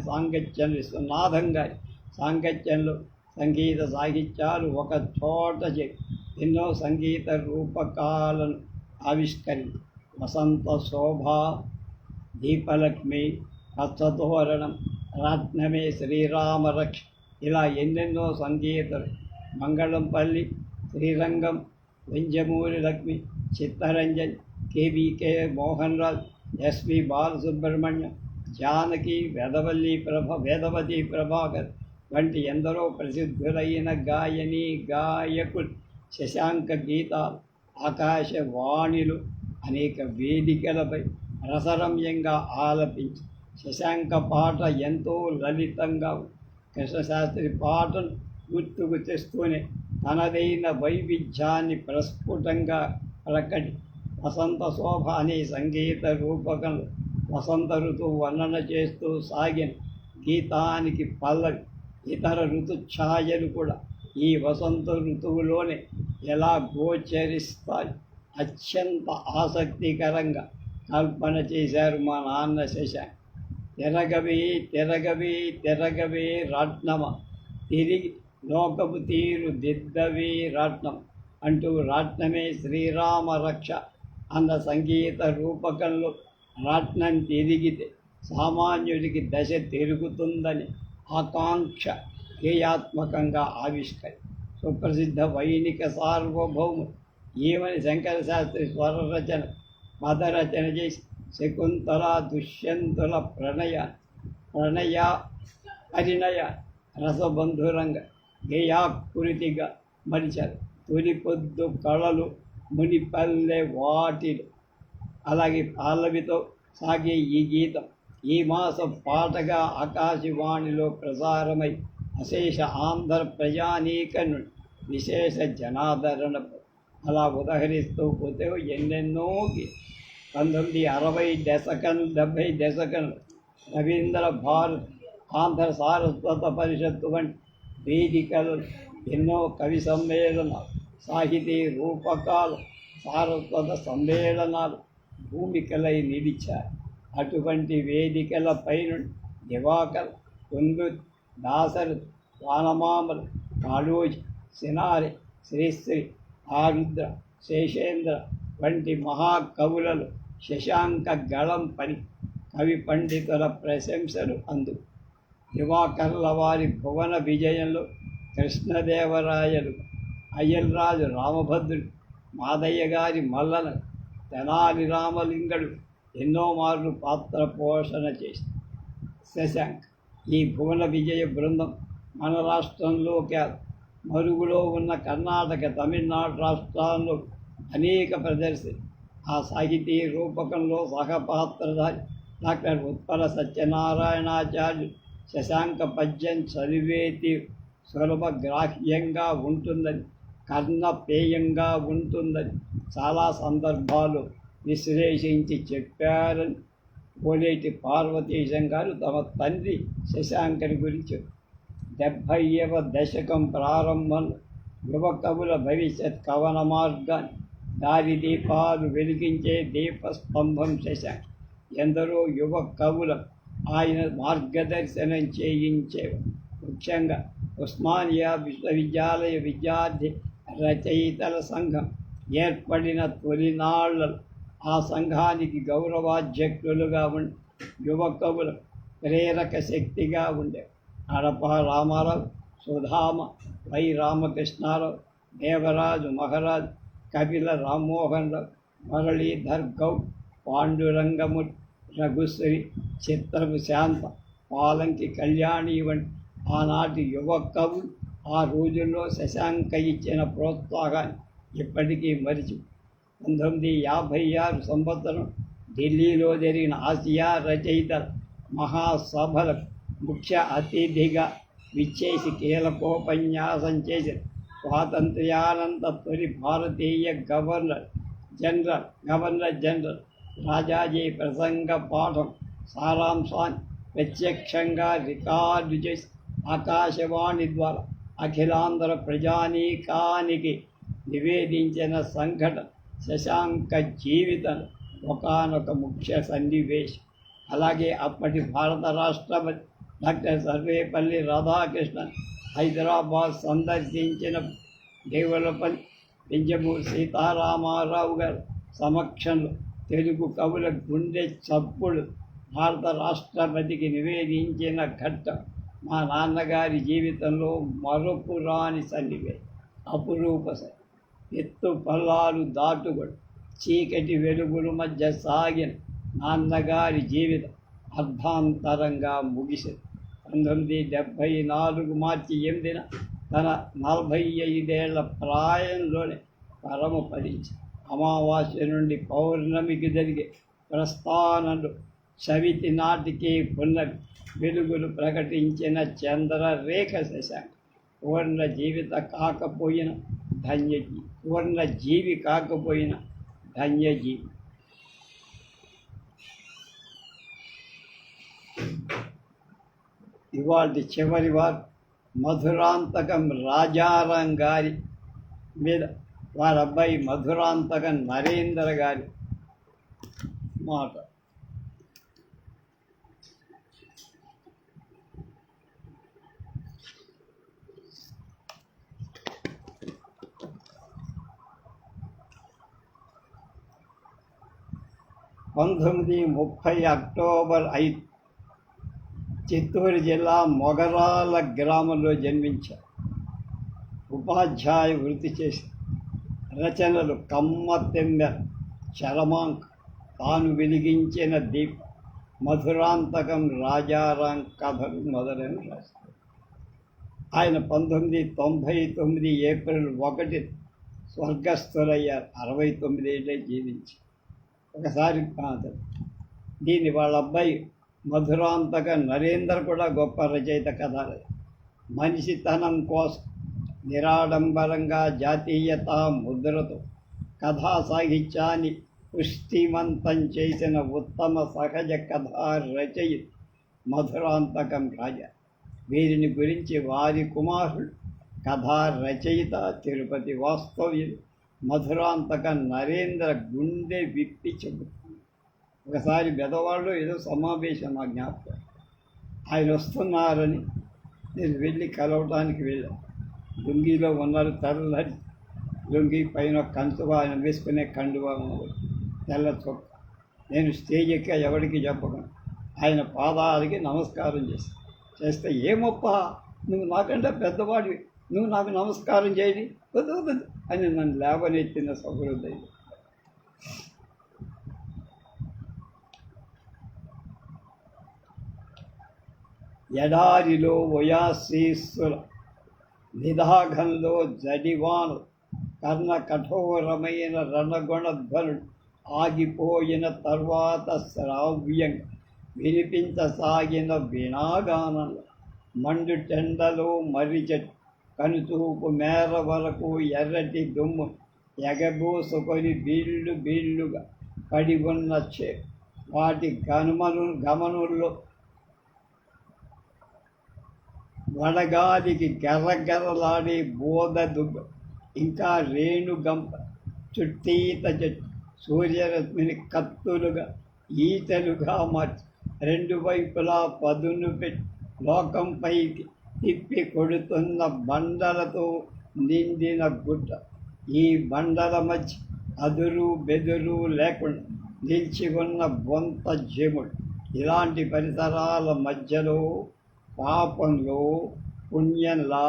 విశ్వనాథం గారి సాంగత్యంలో సంగీత సాహిత్యాలు ఒక చోట చేరి ఎన్నో సంగీత రూపకాలను ఆవిష్కరించి, వసంత శోభ, దీపలక్ష్మి, పచ్చతోరణం, రత్నమే శ్రీరామరక్ష, ఇలా ఎన్నెన్నో సంగీతలు, మంగళంపల్లి, శ్రీరంగం, వెంజమూరి లక్ష్మి, చిత్తరంజన్, కేబీకే మోహన్ రాజ్, ఎస్పి బాలసుబ్రహ్మణ్యం, జానకి, వేదవతి ప్రభాకర్ వంటి ఎందరో ప్రసిద్ధులైన గాయని గాయకులు శశాంక గీతాలు ఆకాశవాణిలో అనేక వేదికలపై రసరమ్యంగా ఆలపించి, శశాంక పాట ఎంతో లలితంగా కృష్ణశాస్త్రి పాటను గుర్తుకు తెస్తూనే తనదైన వైవిధ్యాన్ని ప్రస్ఫుటంగా ప్రకటి, వసంత శోభ అనే సంగీత రూపకంలో వసంత ఋతువు వర్ణన చేస్తూ సాగిన గీతానికి పల్లవి, ఇతర ఋతుఛాయలు కూడా ఈ వసంత ఋతువులోనే ఎలా గోచరిస్తాయి అత్యంత ఆసక్తికరంగా కల్పన చేశారు మా నాన్న శశాంక్. తిరగవే తిరగవే తిరగవే రాట్నమ, తిరిగి లోకపు తీరు దిద్దవే రాట్నం అంటూ రాట్నమే శ్రీరామ రక్ష అన్న సంగీత రూపకంలో రాట్నం తిరిగితే సామాన్యుడికి దశ తిరుగుతుందని ఆకాంక్ష గేయాత్మకంగా సుప్రసిద్ధ వైణిక సార్వభౌము ఏమని శంకర శాస్త్రి స్వర రచన పదరచన చేసి శకుంతల దుష్యంతుల ప్రణయ పరిణయ రసబంధురంగ గేయాకృతిగా మలిచారు. తొలి పొద్దు కళలు మునిపల్లె వాటిలు. అలాగే పల్లవితో సాగే ఈ గీతం ఈ మాసం పాటగా ఆకాశవాణిలో ప్రసారమై అశేష ఆంధ్ర ప్రజానీక నుండి విశేష జనాదరణ అలా ఉదహరిస్తూ పోతే ఎన్నెన్నో 1960 దశకంలో 70 దశకంలో రవీంద్ర భారత్ ఆంధ్ర సారస్వత పరిషత్తు వంటి వేదికలు ఎన్నో కవి సమ్మేళనాలు సాహితీ రూపకాలు సారస్వత సమ్మేళనాలు భూమికలై నిలిచారు. అటువంటి వేదికలపై నుండి దివాకర్, కుందు, దాసరి, వానమామలు, కాళోజీ, సినారి, శ్రీశ్రీ, ఆరుద్ర, శేషేంద్ర వంటి మహాకవులలో శశాంక గళం పని కవి పండితుల ప్రశంసలు అందు. దివాకర్ల వారి భువన విజయంలో కృష్ణదేవరాయలు, అయ్యల్రాజు రామభద్రుడు, మాదయ్య గారి మల్లన, తెనాలి రామలింగడు ఎన్నో మార్లు పాత్ర పోషణ చేసి శశాంక్ ఈ భువన విజయ బృందం మన రాష్ట్రంలో కాదు మరుగులో ఉన్న కర్ణాటక, తమిళనాడు రాష్ట్రాల్లో అనేక ప్రదర్శన. ఆ సాహితీ రూపకంలో సహపాత్రధారి డాక్టర్ ఉత్పల సత్యనారాయణాచార్యులు శశాంక పద్యం చదివేతి సులభగ్రాహ్యంగా ఉంటుందని, కర్ణపేయంగా ఉంటుందని చాలా సందర్భాలు విశ్లేషించి చెప్పారని కోలేటి పార్వతీశం గారు తమ తండ్రి శశాంకని గురించి 70వ దశకం ప్రారంభంలో యువ కవుల భవిష్యత్ కవన మార్గాన్ని దారిదీపాలు వెలిగించే దీపస్తంభం శశాంక్. ఎందరో యువ కవులకు ఆయన మార్గదర్శనం చేయించేవారు. ముఖ్యంగా ఉస్మానియా విశ్వవిద్యాలయ విద్యార్థి రచయితల సంఘం ఏర్పడిన తొలినాళ్లలో ఆ సంఘానికి గౌరవాధ్యక్షులుగా ఉండి యువ కవుల ప్రేరక శక్తిగా ఉండే కడప రామారావు, సుధామ, వై రామకృష్ణారావు, దేవరాజు మహారాజ్, కపిల రామ్మోహన్ రావు, మురళీధర్ గౌడ్, పాండురంగమూర్తి, రఘుశ్రీ, చిత్రపు శాంత, పాలంకి కళ్యాణి వంటి ఆనాటి యువ కవులు ఆ రోజుల్లో శశాంక ఇచ్చిన ప్రోత్సాహాన్ని ఇప్పటికీ మరిచి 1956 సంవత్సరం ఢిల్లీలో జరిగిన ఆసియా రచయితల మహాసభలకు ముఖ్య అతిథిగా విచ్చేసి కీలకోపన్యాసం చేసిన స్వాతంత్ర్యానంత తొలి భారతీయ గవర్నర్ జనరల్ రాజాజీ ప్రసంగ పాఠం సారాంశాన్ని ప్రత్యక్షంగా రికార్డు చేసి ఆకాశవాణి ద్వారా అఖిలాంధ్ర ప్రజానీకానికి నివేదించిన సంఘటన శశాంక జీవితం ఒకానొక ముఖ్య సన్నివేశం. అలాగే అప్పటి భారత రాష్ట్రపతి డాక్టర్ సర్వేపల్లి రాధాకృష్ణన్ హైదరాబాద్ సందర్శించిన దేవులపల్లి పెంజమూరి సీతారామారావు గారు సమక్షంలో తెలుగు కవుల గుండె చప్పుడు భారత రాష్ట్రపతికి నివేదించిన ఘట్టం మా నాన్నగారి జీవితంలో మరపురాని సన్నివేశం. అపురూప ఎత్తు పల్లాలు దాటుబడి చీకటి వెలుగుల మధ్య సాగిన నాన్నగారి జీవితం అర్ధాంతరంగా ముగిసింది. 1974 మార్చి 8న తన 45 ప్రాయంలోనే పరమపదించి అమావాస్య నుండి పౌర్ణమికి జరిగే ప్రస్థానంలో చవితి నాటికి పున్నమి వెలుగులు ప్రకటించిన చంద్రరేఖ శశాంక్. పూర్ణ జీవి కాకపోయిన ధన్యజీవి. ఇవాళ చివరి వారు మధురాంతకం రాజారాం గారి మీద వారి అబ్బాయి మధురాంతకం నరేంద్ర గారి మాట. అక్టోబర్ 5 చిత్తూరు జిల్లా మొగరాల గ్రామంలో జన్మించారు. ఉపాధ్యాయ వృత్తి చేసి రచనలు కమ్మతెమ్మె, చరమాంక్, తాను వెలిగించిన దీప, మధురాంతకం, రాజారాం కథలు మొదలైన రాశారు. ఆయన 1999 ఏప్రిల్ 1 స్వర్గస్థులయ్యారు. 69 ఏళ్ళే జీవించి. ఒకసారి దీన్ని వాళ్ళ అబ్బాయి మధురాంతక నరేంద్ర కూడా గొప్ప రచయిత కథలు. మనిషితనం కోసం నిరాడంబరంగా జాతీయతా ముద్రతో కథా సాహిత్యాన్ని పుష్టిమంతం చేసిన ఉత్తమ సహజ కథా రచయిత మధురాంతకం రాజా. వీరిని గురించి వారి కుమారుడు కథా రచయిత తిరుపతి వాస్తవ్యులు మధురాంతక నరేంద్ర గుండె విప్పి చెబుతున్నారు. ఒకసారి బెదవాళ్ళు ఏదో సమావేశం నా జ్ఞాపకం. ఆయన వస్తున్నారని నేను వెళ్ళి కలవటానికి వెళ్ళాను. లుంగిలో ఉన్నారు, తెల్లటి లుంగి, పైన కంచువా, ఆయన వేసుకునే కండువా ఉన్నారు, తెల్ల చొక్క. నేను స్టేజ్ ఎక్కి ఎవరికి చెప్పకుండా ఆయన పాదాలకి నమస్కారం చేస్తే ఏమప్ప నువ్వు నాకంటే పెద్దవాడివి, నువ్వు నాకు నమస్కారం చేయని వద్దు అని నన్ను లేవనెత్తిన సహృదయం. ఎడారిలో వయాశీస్సుల నిదాఘంలో జడివాను కర్ణ కఠోరమైన రణగుణధ్వనుడు ఆగిపోయిన తర్వాత శ్రావ్యంగా వినిపించసాగిన వీణాగానంలో మండు టెండలో మర్రి చెట్టు కనుచూపు మేర వరకు ఎర్రటి దుమ్ము ఎగబోసుకొని బీళ్లుగా పడి ఉన్న వాటి గమనుల్లో వడగాలికి గర్రగర్రలాడే బోధ దుబ్బ, ఇంకా రేణుగంప, చుట్టీత చెట్టు సూర్యరశ్మిని కత్తులుగా ఈతలుగా మార్చి 2 వైపులా పదును పెట్టి లోకంపైకి తిప్పి కొడుతున్న బండలతో నిండిన గుట్ట. ఈ బండల మధ్య అదురు బెదురు లేకుండా నిలిచి ఉన్న బొంత జముడు. ఇలాంటి పరిసరాల మధ్యలో పాపంలో పుణ్యంలా,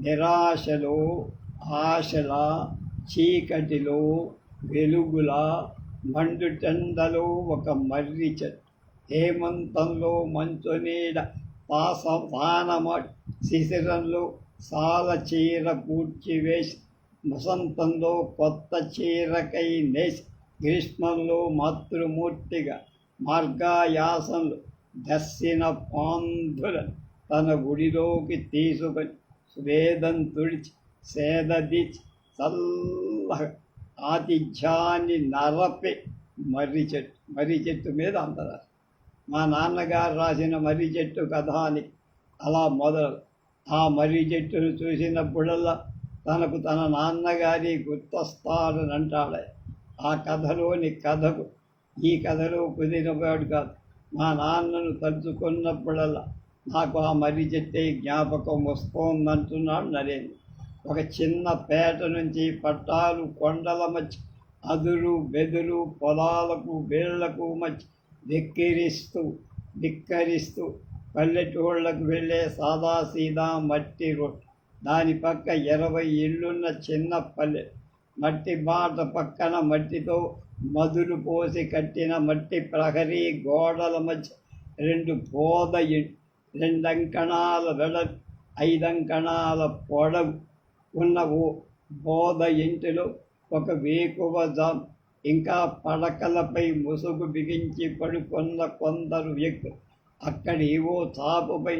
నిరాశలో ఆశలా, చీకటిలో వెలుగులా, మండుటెండలో ఒక మర్రి చెట్టు, హేమంతంలో మంచు నీడ తానమాడి, శిశిరంలో సాల చీర పూడ్చివేసి, వసంతంలో కొత్త చీరకై నేసి, గ్రీష్మంలో మాతృమూర్తిగా మార్గాయాసంలో దర్శన పాంధులను తన గుడిలోకి తీసుకొని స్వేదం తుడిచి సేదదీచి చల్లగా ఆతిథ్యాన్ని నరపే మర్రి చెట్టు మీద అంతరా. మా నాన్నగారు రాసిన మర్రి చెట్టు కథ అని అలా మొదలు. ఆ మర్రి చెట్టును చూసినప్పుడల్లా తనకు తన నాన్నగారి గుర్తొస్తాడని అంటాడు. ఆ కథలోని కథకు ఈ కథలో కుదిరినవాడు కాదు. మా నాన్నను తలుచుకున్నప్పుడల్లా నాకు ఆ మర్రి చెట్టే జ్ఞాపకం వస్తోందంటున్నాడు నరేంద్ర. ఒక చిన్న పేట నుంచి పట్టాలు కొండల మధ్య అదురు బెదురు పొలాలకు వేళ్లకు మధ్య ధిక్కరిస్తూ పల్లెటూళ్ళకు వెళ్ళే సాదాసీదా మట్టి రోడ్. దాని పక్క 20 ఇళ్ళున్న చిన్న పల్లె. మట్టి బాట పక్కన మట్టితో మదులు పోసి కట్టిన మట్టి ప్రహరీ గోడల మధ్య 2 బోధ ఇంటి, 2 అంకణాల వెడల్పు, 5 అంకణాల పొడవు ఉన్న ఓ బోధ ఇంటిలో ఒక వేకువ జామ్, ఇంకా పడకలపై ముసుగు బిగించి పడుకున్న కొందరు వ్యక్తులు. అక్కడేవో చాపుపై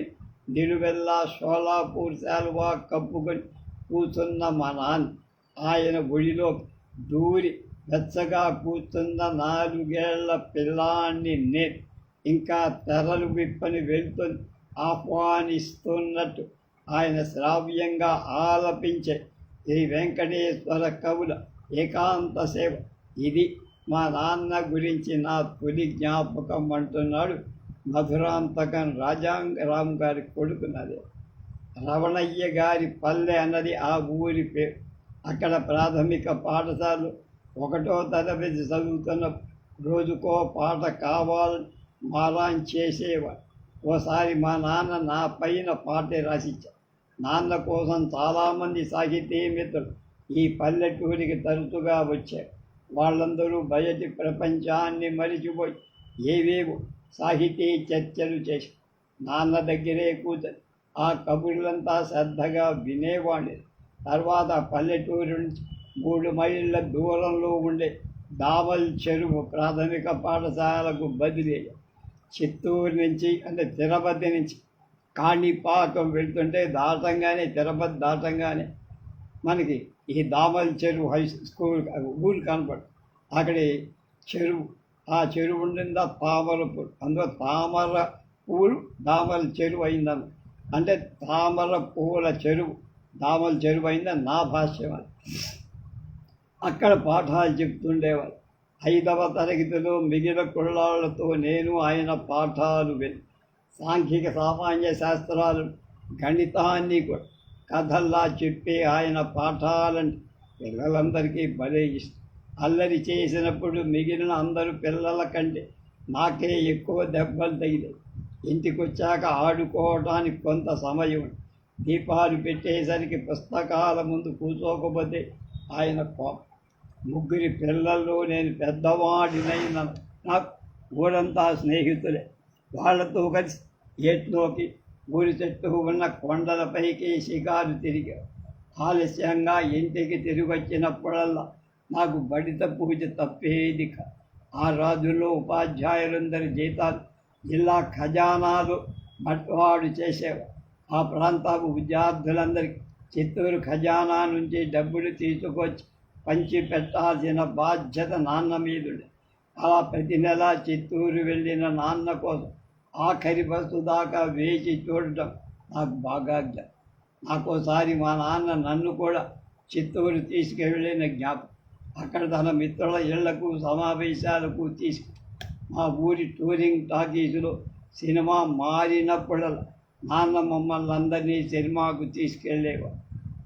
నిలువెల్లా షోలాపూర్ శాలువా కప్పుకొని కూర్చున్న మా నాన్న. ఆయన ఒడిలో దూరి వెచ్చగా కూర్చున్న 4 ఏళ్ల పిల్లాన్ని ఇంకా తెరలు విప్పని వెళ్తుంది ఆహ్వానిస్తున్నట్టు ఆయన శ్రావ్యంగా ఆలపించే శ్రీ వెంకటేశ్వర కవుల ఏకాంత సేవ. ఇది మా నాన్న గురించి నా తొలి జ్ఞాపకం అంటున్నాడు మధురాంతకం రాజారాం గారి కొడుకున్నది. రవణయ్య గారి పల్లె అన్నది ఆ ఊరి పేరు. అక్కడ ప్రాథమిక పాఠశాలలో 1వ తరగతి చదువుతున్న రోజుకో పాట కావాలని మారాన్ చేసేవాడు. ఓసారి మా నాన్న నా పైన పాటే రాసిచ్చారు. నాన్న కోసం చాలామంది సాహితీ మిత్రులు ఈ పల్లెటూరికి తరచుగా వచ్చారు. వాళ్ళందరూ బయటి ప్రపంచాన్ని మరిచిపోయి ఏవేవో సాహితీ చర్చలు చేసి నాన్న దగ్గరే కూర్చొని ఆ కబుర్లంతా శ్రద్ధగా వినేవాడిని. తర్వాత పల్లెటూరు నుంచి 3 మైళ్ళ దూరంలో ఉండే దావల్ చెరువు ప్రాథమిక పాఠశాలకు బదిలీ అయ్యాం. చిత్తూరు నుంచి అంటే తిరుపతి నుంచి కాణిపాకం వెళ్తుంటే తిరుపతి దాటంగానే మనకి ఈ దామల్ చెరువు హై స్కూల్ ఊరు కనపడు. అక్కడి చెరువు, ఆ చెరువు ఉండిందా తామర పూలు, అందులో తామర పూలు దామల చెరువు అయిందని, అంటే తామర పూల చెరువు దామల చెరువు అయిందని నా భాష్యం. అది అక్కడ పాఠాలు చెప్తుండేవారు. 5వ తరగతిలో మిగిలిన కుళ్ళాళ్లతో నేను ఆయన పాఠాలు విని సాంఘిక సామాన్య శాస్త్రాలు గణితాన్ని కూడా కథల్లా చెప్పే ఆయన పాఠాలని పిల్లలందరికీ భలే ఇష్టం. అల్లరి చేసినప్పుడు మిగిలిన అందరూ పిల్లల కంటే నాకే ఎక్కువ దెబ్బలు తగిలాయి. ఇంటికి వచ్చాక ఆడుకోవడానికి కొంత సమయం, దీపాలు పెట్టేసరికి పుస్తకాల ముందు కూర్చోకపోతే ఆయన కోపం. 3 పిల్లల్లో నేను పెద్దవాడినైన నాకు ఊరంతా స్నేహితులే. వాళ్ళతో కలిసి ఏట్లోకి ఊరి చెట్టు ఉన్న కొండలపైకి షికారు తిరిగారు. ఆలస్యంగా ఇంటికి తిరిగి వచ్చినప్పుడల్లా నాకు బడిత పూజ తప్పేది కాదు. ఆ రోజుల్లో ఉపాధ్యాయులందరి జీతాలు జిల్లా ఖజానాలు బట్వాడు చేసేవారు. ఆ ప్రాంతపు విద్యార్థులందరికీ చిత్తూరు ఖజానా నుంచి డబ్బులు తీసుకొచ్చి పంచి పెట్టాల్సిన బాధ్యత నాన్న మీదుండే. అలా ప్రతి నెల చిత్తూరు వెళ్ళిన నాన్న కోసం ఆఖరి బస్సు దాకా వేచి చూడటం నాకు బాగా జ్ఞాపకం. నాకోసారి మా నాన్న నన్ను కూడా చిత్తూరు తీసుకువెళ్ళిన జ్ఞాపకం. అక్కడ తన మిత్రుల ఇళ్లకు సమావేశాలకు మా ఊరి టూరింగ్ టాకీసులో సినిమా మారినప్పుడల్లా నాన్న మమ్మల్ని అందరినీ సినిమాకు తీసుకెళ్ళేవారు.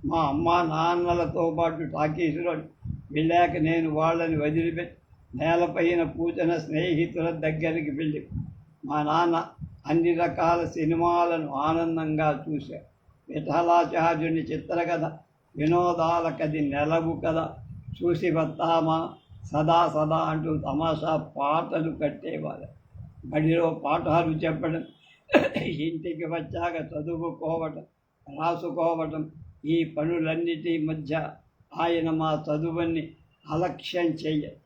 మా అమ్మ నాన్నలతో పాటు టాకీసులో వెళ్ళాక నేను వాళ్ళని వదిలిపెట్టి నేలపైన కూర్చున్న స్నేహితుల దగ్గరికి వెళ్ళి మా నాన్న అన్ని రకాల సినిమాలను ఆనందంగా చూశారు. విఠలాచార్యుని చిత్రకథ, వినోదాల కథ, నెలవు కథ చూసి వస్తామా సదా సదా అంటూ తమాషా పాటలు కట్టేవారు. బడిలో పాఠాలు చెప్పడం, ఇంటికి వచ్చాక చదువుకోవటం, రాసుకోవటం, ఈ పనులన్నిటి మధ్య ఆయన మా చదువుని అలక్ష్యం చెయ్యాలి.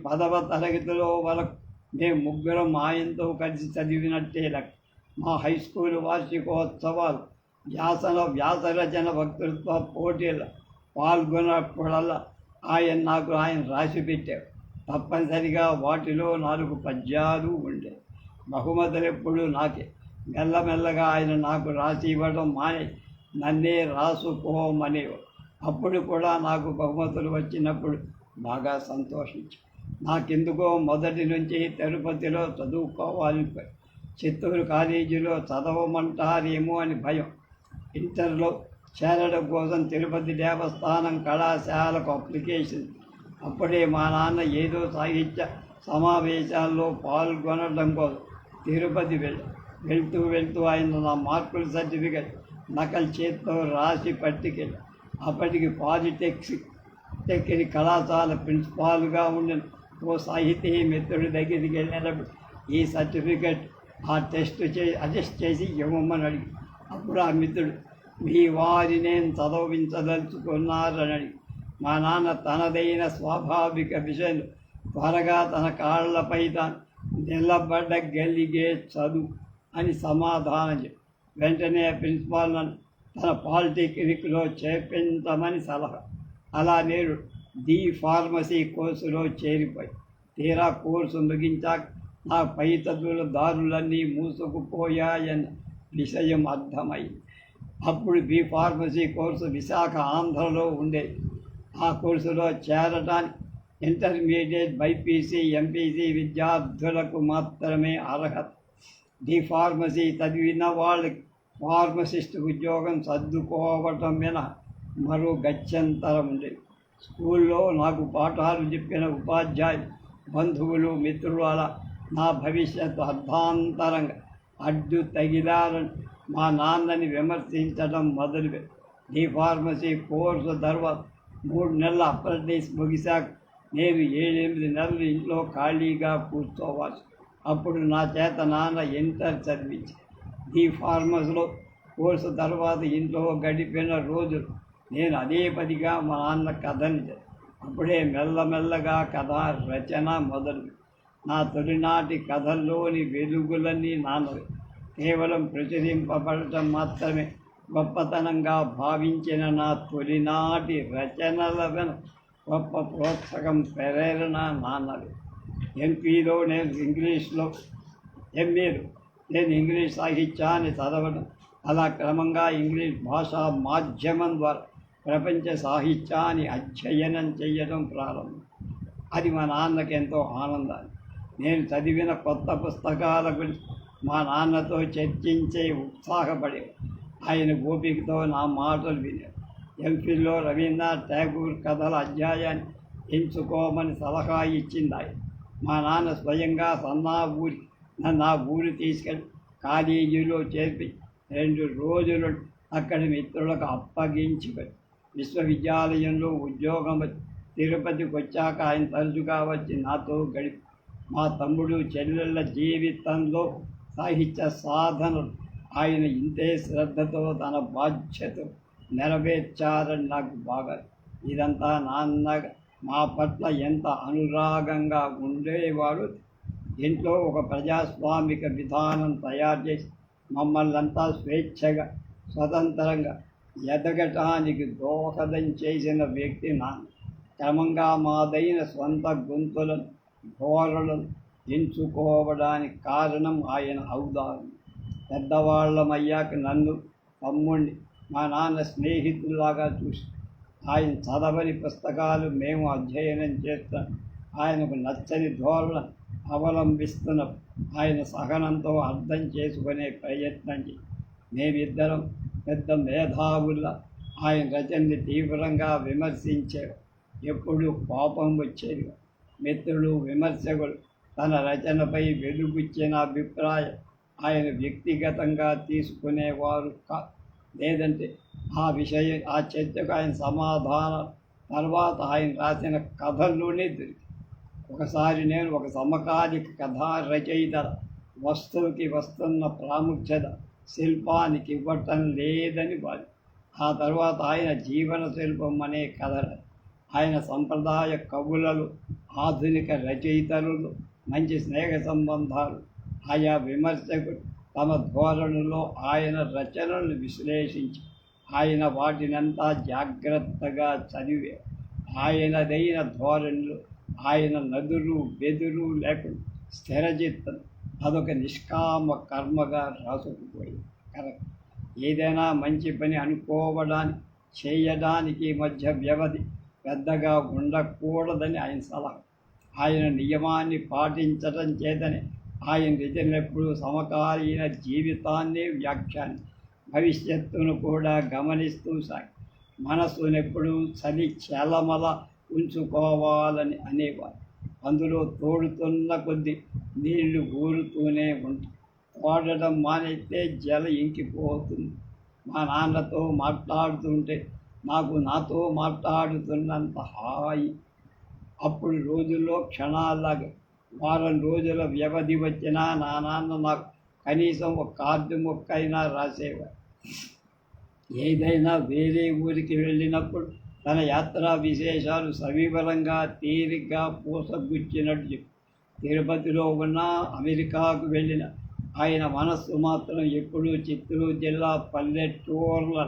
10వ తరగతిలో వరకు మేము ముగ్గురం ఆయనతో కలిసి చదివినట్టే లెక్క. మా హై స్కూల్ వార్షికోత్సవాలు, వ్యాసరచన వక్తృత్వ పోటీలు పాల్గొన్నప్పుడల్లా ఆయన రాసి పెట్టారు. తప్పనిసరిగా వాటిలో 4 పద్యాలు ఉండే. బహుమతులు ఎప్పుడు నాకే. మెల్లమెల్లగా ఆయన నాకు రాసి ఇవ్వడం మానే నన్నే రాసుకోమనేవారు. అప్పుడు కూడా నాకు బహుమతులు వచ్చినప్పుడు బాగా సంతోషించాను. నాకెందుకో మొదటి నుంచి తిరుపతిలో చదువుకోవాలి, చిత్తూరు కాలేజీలో చదవమంటారేమో అని భయం. ఇంటర్లో చేరడం కోసం తిరుపతి దేవస్థానం కళాశాలకు అప్లికేషన్. అప్పుడే మా నాన్న ఏదో సాహిత్య సమావేశాల్లో పాల్గొనడం కోసం తిరుపతి వెళ్తూ ఆయన నా మార్కుల సర్టిఫికెట్ నకలు చేత్తో రాసి పట్టుకెళ్ళి అప్పటికి పాలిటెక్నిక్ కళాశాల ప్రిన్సిపాల్గా ఉండిన ఓ సాహితీ మిత్రుడి దగ్గరికి వెళ్ళినప్పుడు ఈ సర్టిఫికెట్ అడ్జస్ట్ చేసి ఇవ్వమని అడిగి, అప్పుడు ఆ మిత్రుడు మీ వారి నేను చదవించదలుచుకున్నారని అడిగి, మా నాన్న తనదైన స్వాభావిక విషయం త్వరగా తన కాళ్లపై తాను నిలబడగలిగే చదువు అని సమాధానం చెప్పి వెంటనే ప్రిన్సిపాల్ నన్ను తన పాలిటెక్నిక్లో చేర్పించమని సలహా. అలా నేను ఫార్మసీ కోర్సులో చేరిపోయి తీరా కోర్సు ముగించాక నా పై చదువుల దారులన్నీ మూసుకుపోయాయన్న విషయం అర్థమైంది. అప్పుడు ఫార్మసీ కోర్సు విశాఖ ఆంధ్రలో ఉండేది. ఆ కోర్సులో చేరడానికి ఇంటర్మీడియట్ బైపీసీ ఎంపీసీ విద్యార్థులకు మాత్రమే అర్హత. ఫార్మసీ చదివిన వాళ్ళకి ఫార్మసిస్ట్ ఉద్యోగం సర్దుకోవటం మీద మరో గత్యంతరం ఉండేది. స్కూల్లో నాకు పాఠాలు చెప్పిన ఉపాధ్యాయులు, బంధువులు, మిత్రులు అలా నా భవిష్యత్తు అర్ధాంతరంగా అడ్డు తగిలారని మా నాన్నని విమర్శించడం మొదలుపెట్టి డి ఫార్మసీ కోర్సు తర్వాత 3 నెలల అప్రెంటిస్ ముగిశాక నేను 7-8 నెలలు ఇంట్లో ఖాళీగా కూర్చోవాలి. అప్పుడు నా చేత నాన్న ఇంటర్ చదివించి డి ఫార్మసీలో కోర్సు తర్వాత ఇంట్లో గడిపిన రోజులు నేను అదే పదిగా మా నాన్న కథని అప్పుడే మెల్లమెల్లగా కథ రచన మొదలు. నా తొలినాటి కథల్లోని వెలుగులన్నీ నాన్నవి. కేవలం ప్రచురింపబడటం మాత్రమే గొప్పతనంగా భావించిన నా తొలినాటి రచనల వెన గొప్ప ప్రోత్సాహం ప్రేరణ నాన్నది. ఎంఏలో నేను ఇంగ్లీష్ సాహిత్యాన్ని చదవడం, అలా క్రమంగా ఇంగ్లీష్ భాషా మాధ్యమం ద్వారా ప్రపంచ సాహిత్యాన్ని అధ్యయనం చేయడం ప్రారంభం. అది మా నాన్నకి ఎంతో ఆనందాన్ని. నేను చదివిన కొత్త పుస్తకాల గురించి మా నాన్నతో చర్చించే ఉత్సాహపడే ఆయన ఓపికతో నా మాటలు వినేది. ఎంఫిల్లో రవీంద్రనాథ్ ఠాగూర్ కథల అధ్యాయాన్ని ఎంచుకోమని సలహా ఇచ్చింది ఆయన. మా నాన్న స్వయంగా నన్ను ఆ ఊరు తీసుకెళ్ళి కాలేజీలో చేర్పి 2 రోజులు అక్కడి మిత్రులకు అప్పగించి విశ్వవిద్యాలయంలో ఉద్యోగం తిరుపతికి వచ్చాక ఆయన తరచుగా వచ్చి నాతో గడిపి మా తమ్ముడు చెల్లెళ్ళ జీవితంలో సాహిత్య సాధనలు ఆయన ఇంతే శ్రద్ధతో తన బాధ్యత నెరవేర్చారని నాకు బాగా. ఇదంతా నాన్న మా పట్ల ఎంత అనురాగంగా ఉండేవాడు. ఇంట్లో ఒక ప్రజాస్వామిక విధానం తయారు చేసి మమ్మల్నంతా స్వేచ్ఛగా స్వతంత్రంగా ఎదగటానికి దోహదం చేసిన వ్యక్తి నాన్న. క్రమంగా మాదైన స్వంత గొంతులను ధోరణులను ఎంచుకోవడానికి కారణం ఆయన ఔదార్యం. పెద్దవాళ్ళమయ్యాక నన్ను తమ్ముడిని మా నాన్న స్నేహితుల్లాగా చూసి ఆయన చదవని పుస్తకాలు మేము అధ్యయనం చేస్తాం. ఆయనకు నచ్చని ధోరణ అవలంబిస్తున్న ఆయన సహనంతో అర్థం చేసుకునే ప్రయత్నం చేసి మేమిద్దరం పెద్ద మేధావుల ఆయన రచనని తీవ్రంగా విమర్శించారు. ఎప్పుడు కోపం వచ్చేది. మిత్రులు విమర్శకులు తన రచనపై వెలుగుచ్చిన అభిప్రాయం ఆయన వ్యక్తిగతంగా తీసుకునేవారు కాదు. లేదంటే ఆ చర్చకు ఆయన సమాధానం తర్వాత ఆయన రాసిన కథల్లోనే దొరికి. ఒకసారి నేను ఒక సమకాలిక కథా రచయిత వస్తువుకి వస్తున్న ప్రాముఖ్యత శిల్పానికి ఇవ్వటం లేదని వారు. ఆ తర్వాత ఆయన జీవన శిల్పం అనే కథ ఆయన సంప్రదాయ కవులలో ఆధునిక రచయితలు మంచి స్నేహ సంబంధాలు. ఆయా విమర్శకులు తమ ధోరణిలో ఆయన రచనలను విశ్లేషించి ఆయన వాటినంతా జాగ్రత్తగా చదివే ఆయనదైన ధోరణిలో ఆయన నదులు బెదురు లేకుండా స్థిరచిత్తం అదొక నిష్కామ కర్మగా రాసుకుపోయింది. కరెక్ట్. ఏదైనా మంచి పని అనుకోవడానికి చేయడానికి మధ్య వ్యవధి పెద్దగా ఉండకూడదని ఆయన సలహా. ఆయన నియమాన్ని పాటించడం చేతనే ఆయన రచనలెప్పుడు సమకాలీన జీవితాన్ని వ్యాఖ్యాని భవిష్యత్తును కూడా గమనిస్తూ సాగి మనస్సునెప్పుడు చలి చలమల ఉంచుకోవాలని అనేవారు. అందులో తోడుతున్న కొద్ది నీళ్లు ఊరుతూనే ఉంటాయి. తోడడం మానేస్తే జల ఇంకిపోతుంది. మా నాన్నతో మాట్లాడుతుంటే నాకు నాతో మాట్లాడుతున్నంత హాయి. అప్పుడు రోజుల్లో క్షణాలాగా వారం రోజుల వ్యవధి వచ్చినా నా నాన్న నాకు కనీసం ఒక కార్డు మొక్క అయినా రాసేవారు. ఏదైనా వేరే ఊరికి వెళ్ళినప్పుడు తన యాత్రా విశేషాలు సవివరంగా తీరిగ్గా పూసగుచ్చినట్టు తిరుపతిలో ఉన్న అమెరికాకు వెళ్ళిన ఆయన మనస్సు మాత్రం ఎప్పుడూ చిత్తూరు జిల్లా పల్లెటూర్ల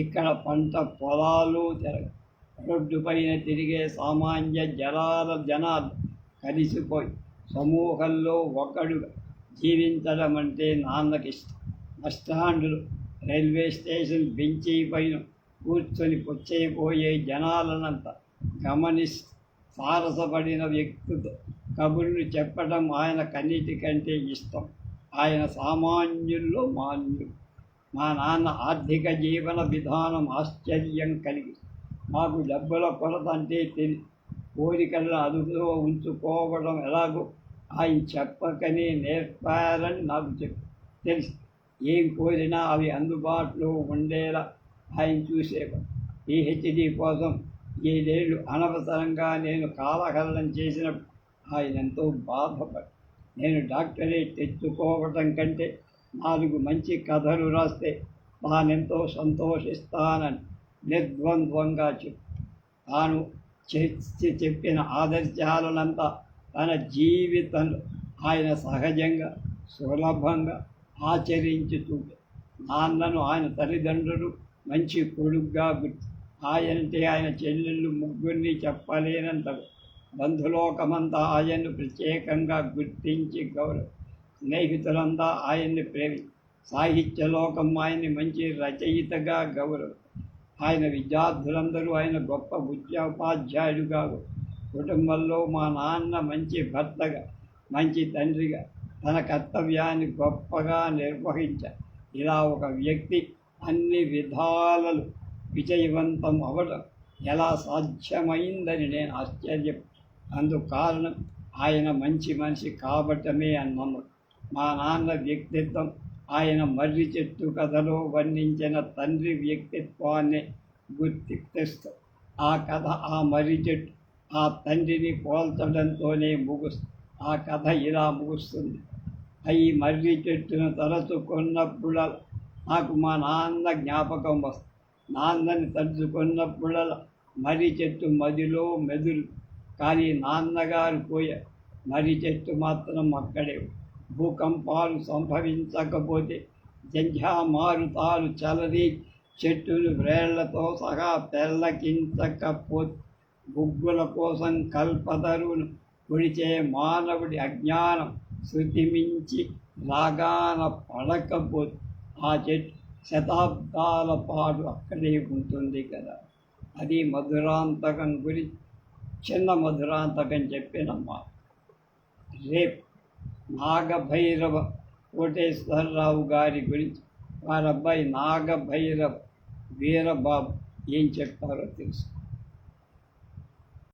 ఇక్కడ పంట పొలాలు రోడ్డు పైన తిరిగే సామాన్య జనాలు కలిసిపోయి సమూహంలో ఒకడుగా జీవించడం అంటే నాన్నకి ఇష్టం. బస్టాండ్లు రైల్వే స్టేషన్ బెంచీ పైన కూర్చొని పొచ్చైపోయే జనాలనంతా గమనిస్తూ సారసపడిన వ్యక్తితో కబుర్లు చెప్పడం ఆయన కన్నిటికంటే ఇష్టం. ఆయన సామాన్యుల్లో మాన్యుడు. మా నాన్న ఆర్థిక జీవన విధానం ఆశ్చర్యం కలిగి మాకు డబ్బుల కొరత అంటే తెలియదు. కోరికలను అదుపులో ఉంచుకోవడం ఎలాగో ఆయన చెప్పకనే నేర్పారని నాకు చెప్పు. తెలుసు. ఏం కోరినా అవి అందుబాటులో ఉండేలా ఆయన చూసేవాడు. పిహెచ్డి కోసం 7 ఏళ్ళు అనవసరంగా నేను కాలహరణం చేసినప్పుడు ఆయన ఎంతో బాధపడి, నేను డాక్టరేట్ తెచ్చుకోవటం కంటే 4 మంచి కథలు రాస్తే తానెంతో సంతోషిస్తానని నిర్ద్వంద్వంగా తాను చెప్పిన ఆదర్శాలనంతా తన జీవితంలో ఆయన సహజంగా సులభంగా ఆచరించి చూపే. నాన్నను ఆయన తల్లిదండ్రులు మంచి కొడుగ్గా గుర్తు, ఆయనంటే ఆయన చెల్లెళ్ళు ముగ్గురిని చెప్పలేనంత బంధులోకమంతా ఆయన్ను ప్రత్యేకంగా గుర్తించి గౌరవ, స్నేహితులంతా ఆయన్ని ప్రేమి, సాహిత్యలోకం ఆయన్ని మంచి రచయితగా గౌరవ, ఆయన విద్యార్థులందరూ ఆయన గొప్ప ఉపాధ్యాయుడుగా, కుటుంబంలో మా నాన్న మంచి భర్తగా, మంచి తండ్రిగా తన కర్తవ్యాన్ని గొప్పగా నిర్వహించారు. ఇలా ఒక వ్యక్తి అన్ని విధాలలో విజయవంతం అవ్వడం ఎలా సాధ్యమైందని నేను ఆశ్చర్యం. అందుకు కారణం ఆయన మంచి మనిషి కాబట్టమే అన్నాను. మా నాన్న వ్యక్తిత్వం ఆయన మర్రి చెట్టు కథలో వర్ణించిన తండ్రి వ్యక్తిత్వాన్ని గుర్తిస్తూ ఆ కథ ఆ మర్రి చెట్టు ఆ తండ్రిని పోల్చడంతోనే ఆ కథ ఇలా ముగుస్తుంది. ఈ మర్రి చెట్టును తలుచుకున్నప్పుడు నాకు మా నాన్న జ్ఞాపకం వస్తుంది. నాన్నని తలుచుకున్నప్పుడు మర్రి చెట్టు మదిలో మెదులు, కానీ నాన్నగారు పోయారు. మర్రి చెట్టు మాత్రం అక్కడే. భూకంపాలు సంభవించకపోతే, జంఝామారుతాలు చలరి చెట్టును వ్రేళ్లతో సహా పెళ్ళకించకపోతే, బుగ్గుల కోసం కల్పతరువును పొడిచే మానవుడి అజ్ఞానం శృతిమించి రాగాన పడకపోతే, ఆ చెట్టు శతాబ్దాల పాటు అక్కడే ఉంటుంది కదా. అది మధురాంతకం గురించి చిన్న మధురాంతకం చెప్పినమ్మా. రేపు నాగభైరవ కోటేశ్వరరావు గారి గురించి వారి అబ్బాయి నాగభైరవ వీరబాబు ఏం చెప్తారో తెలుసు.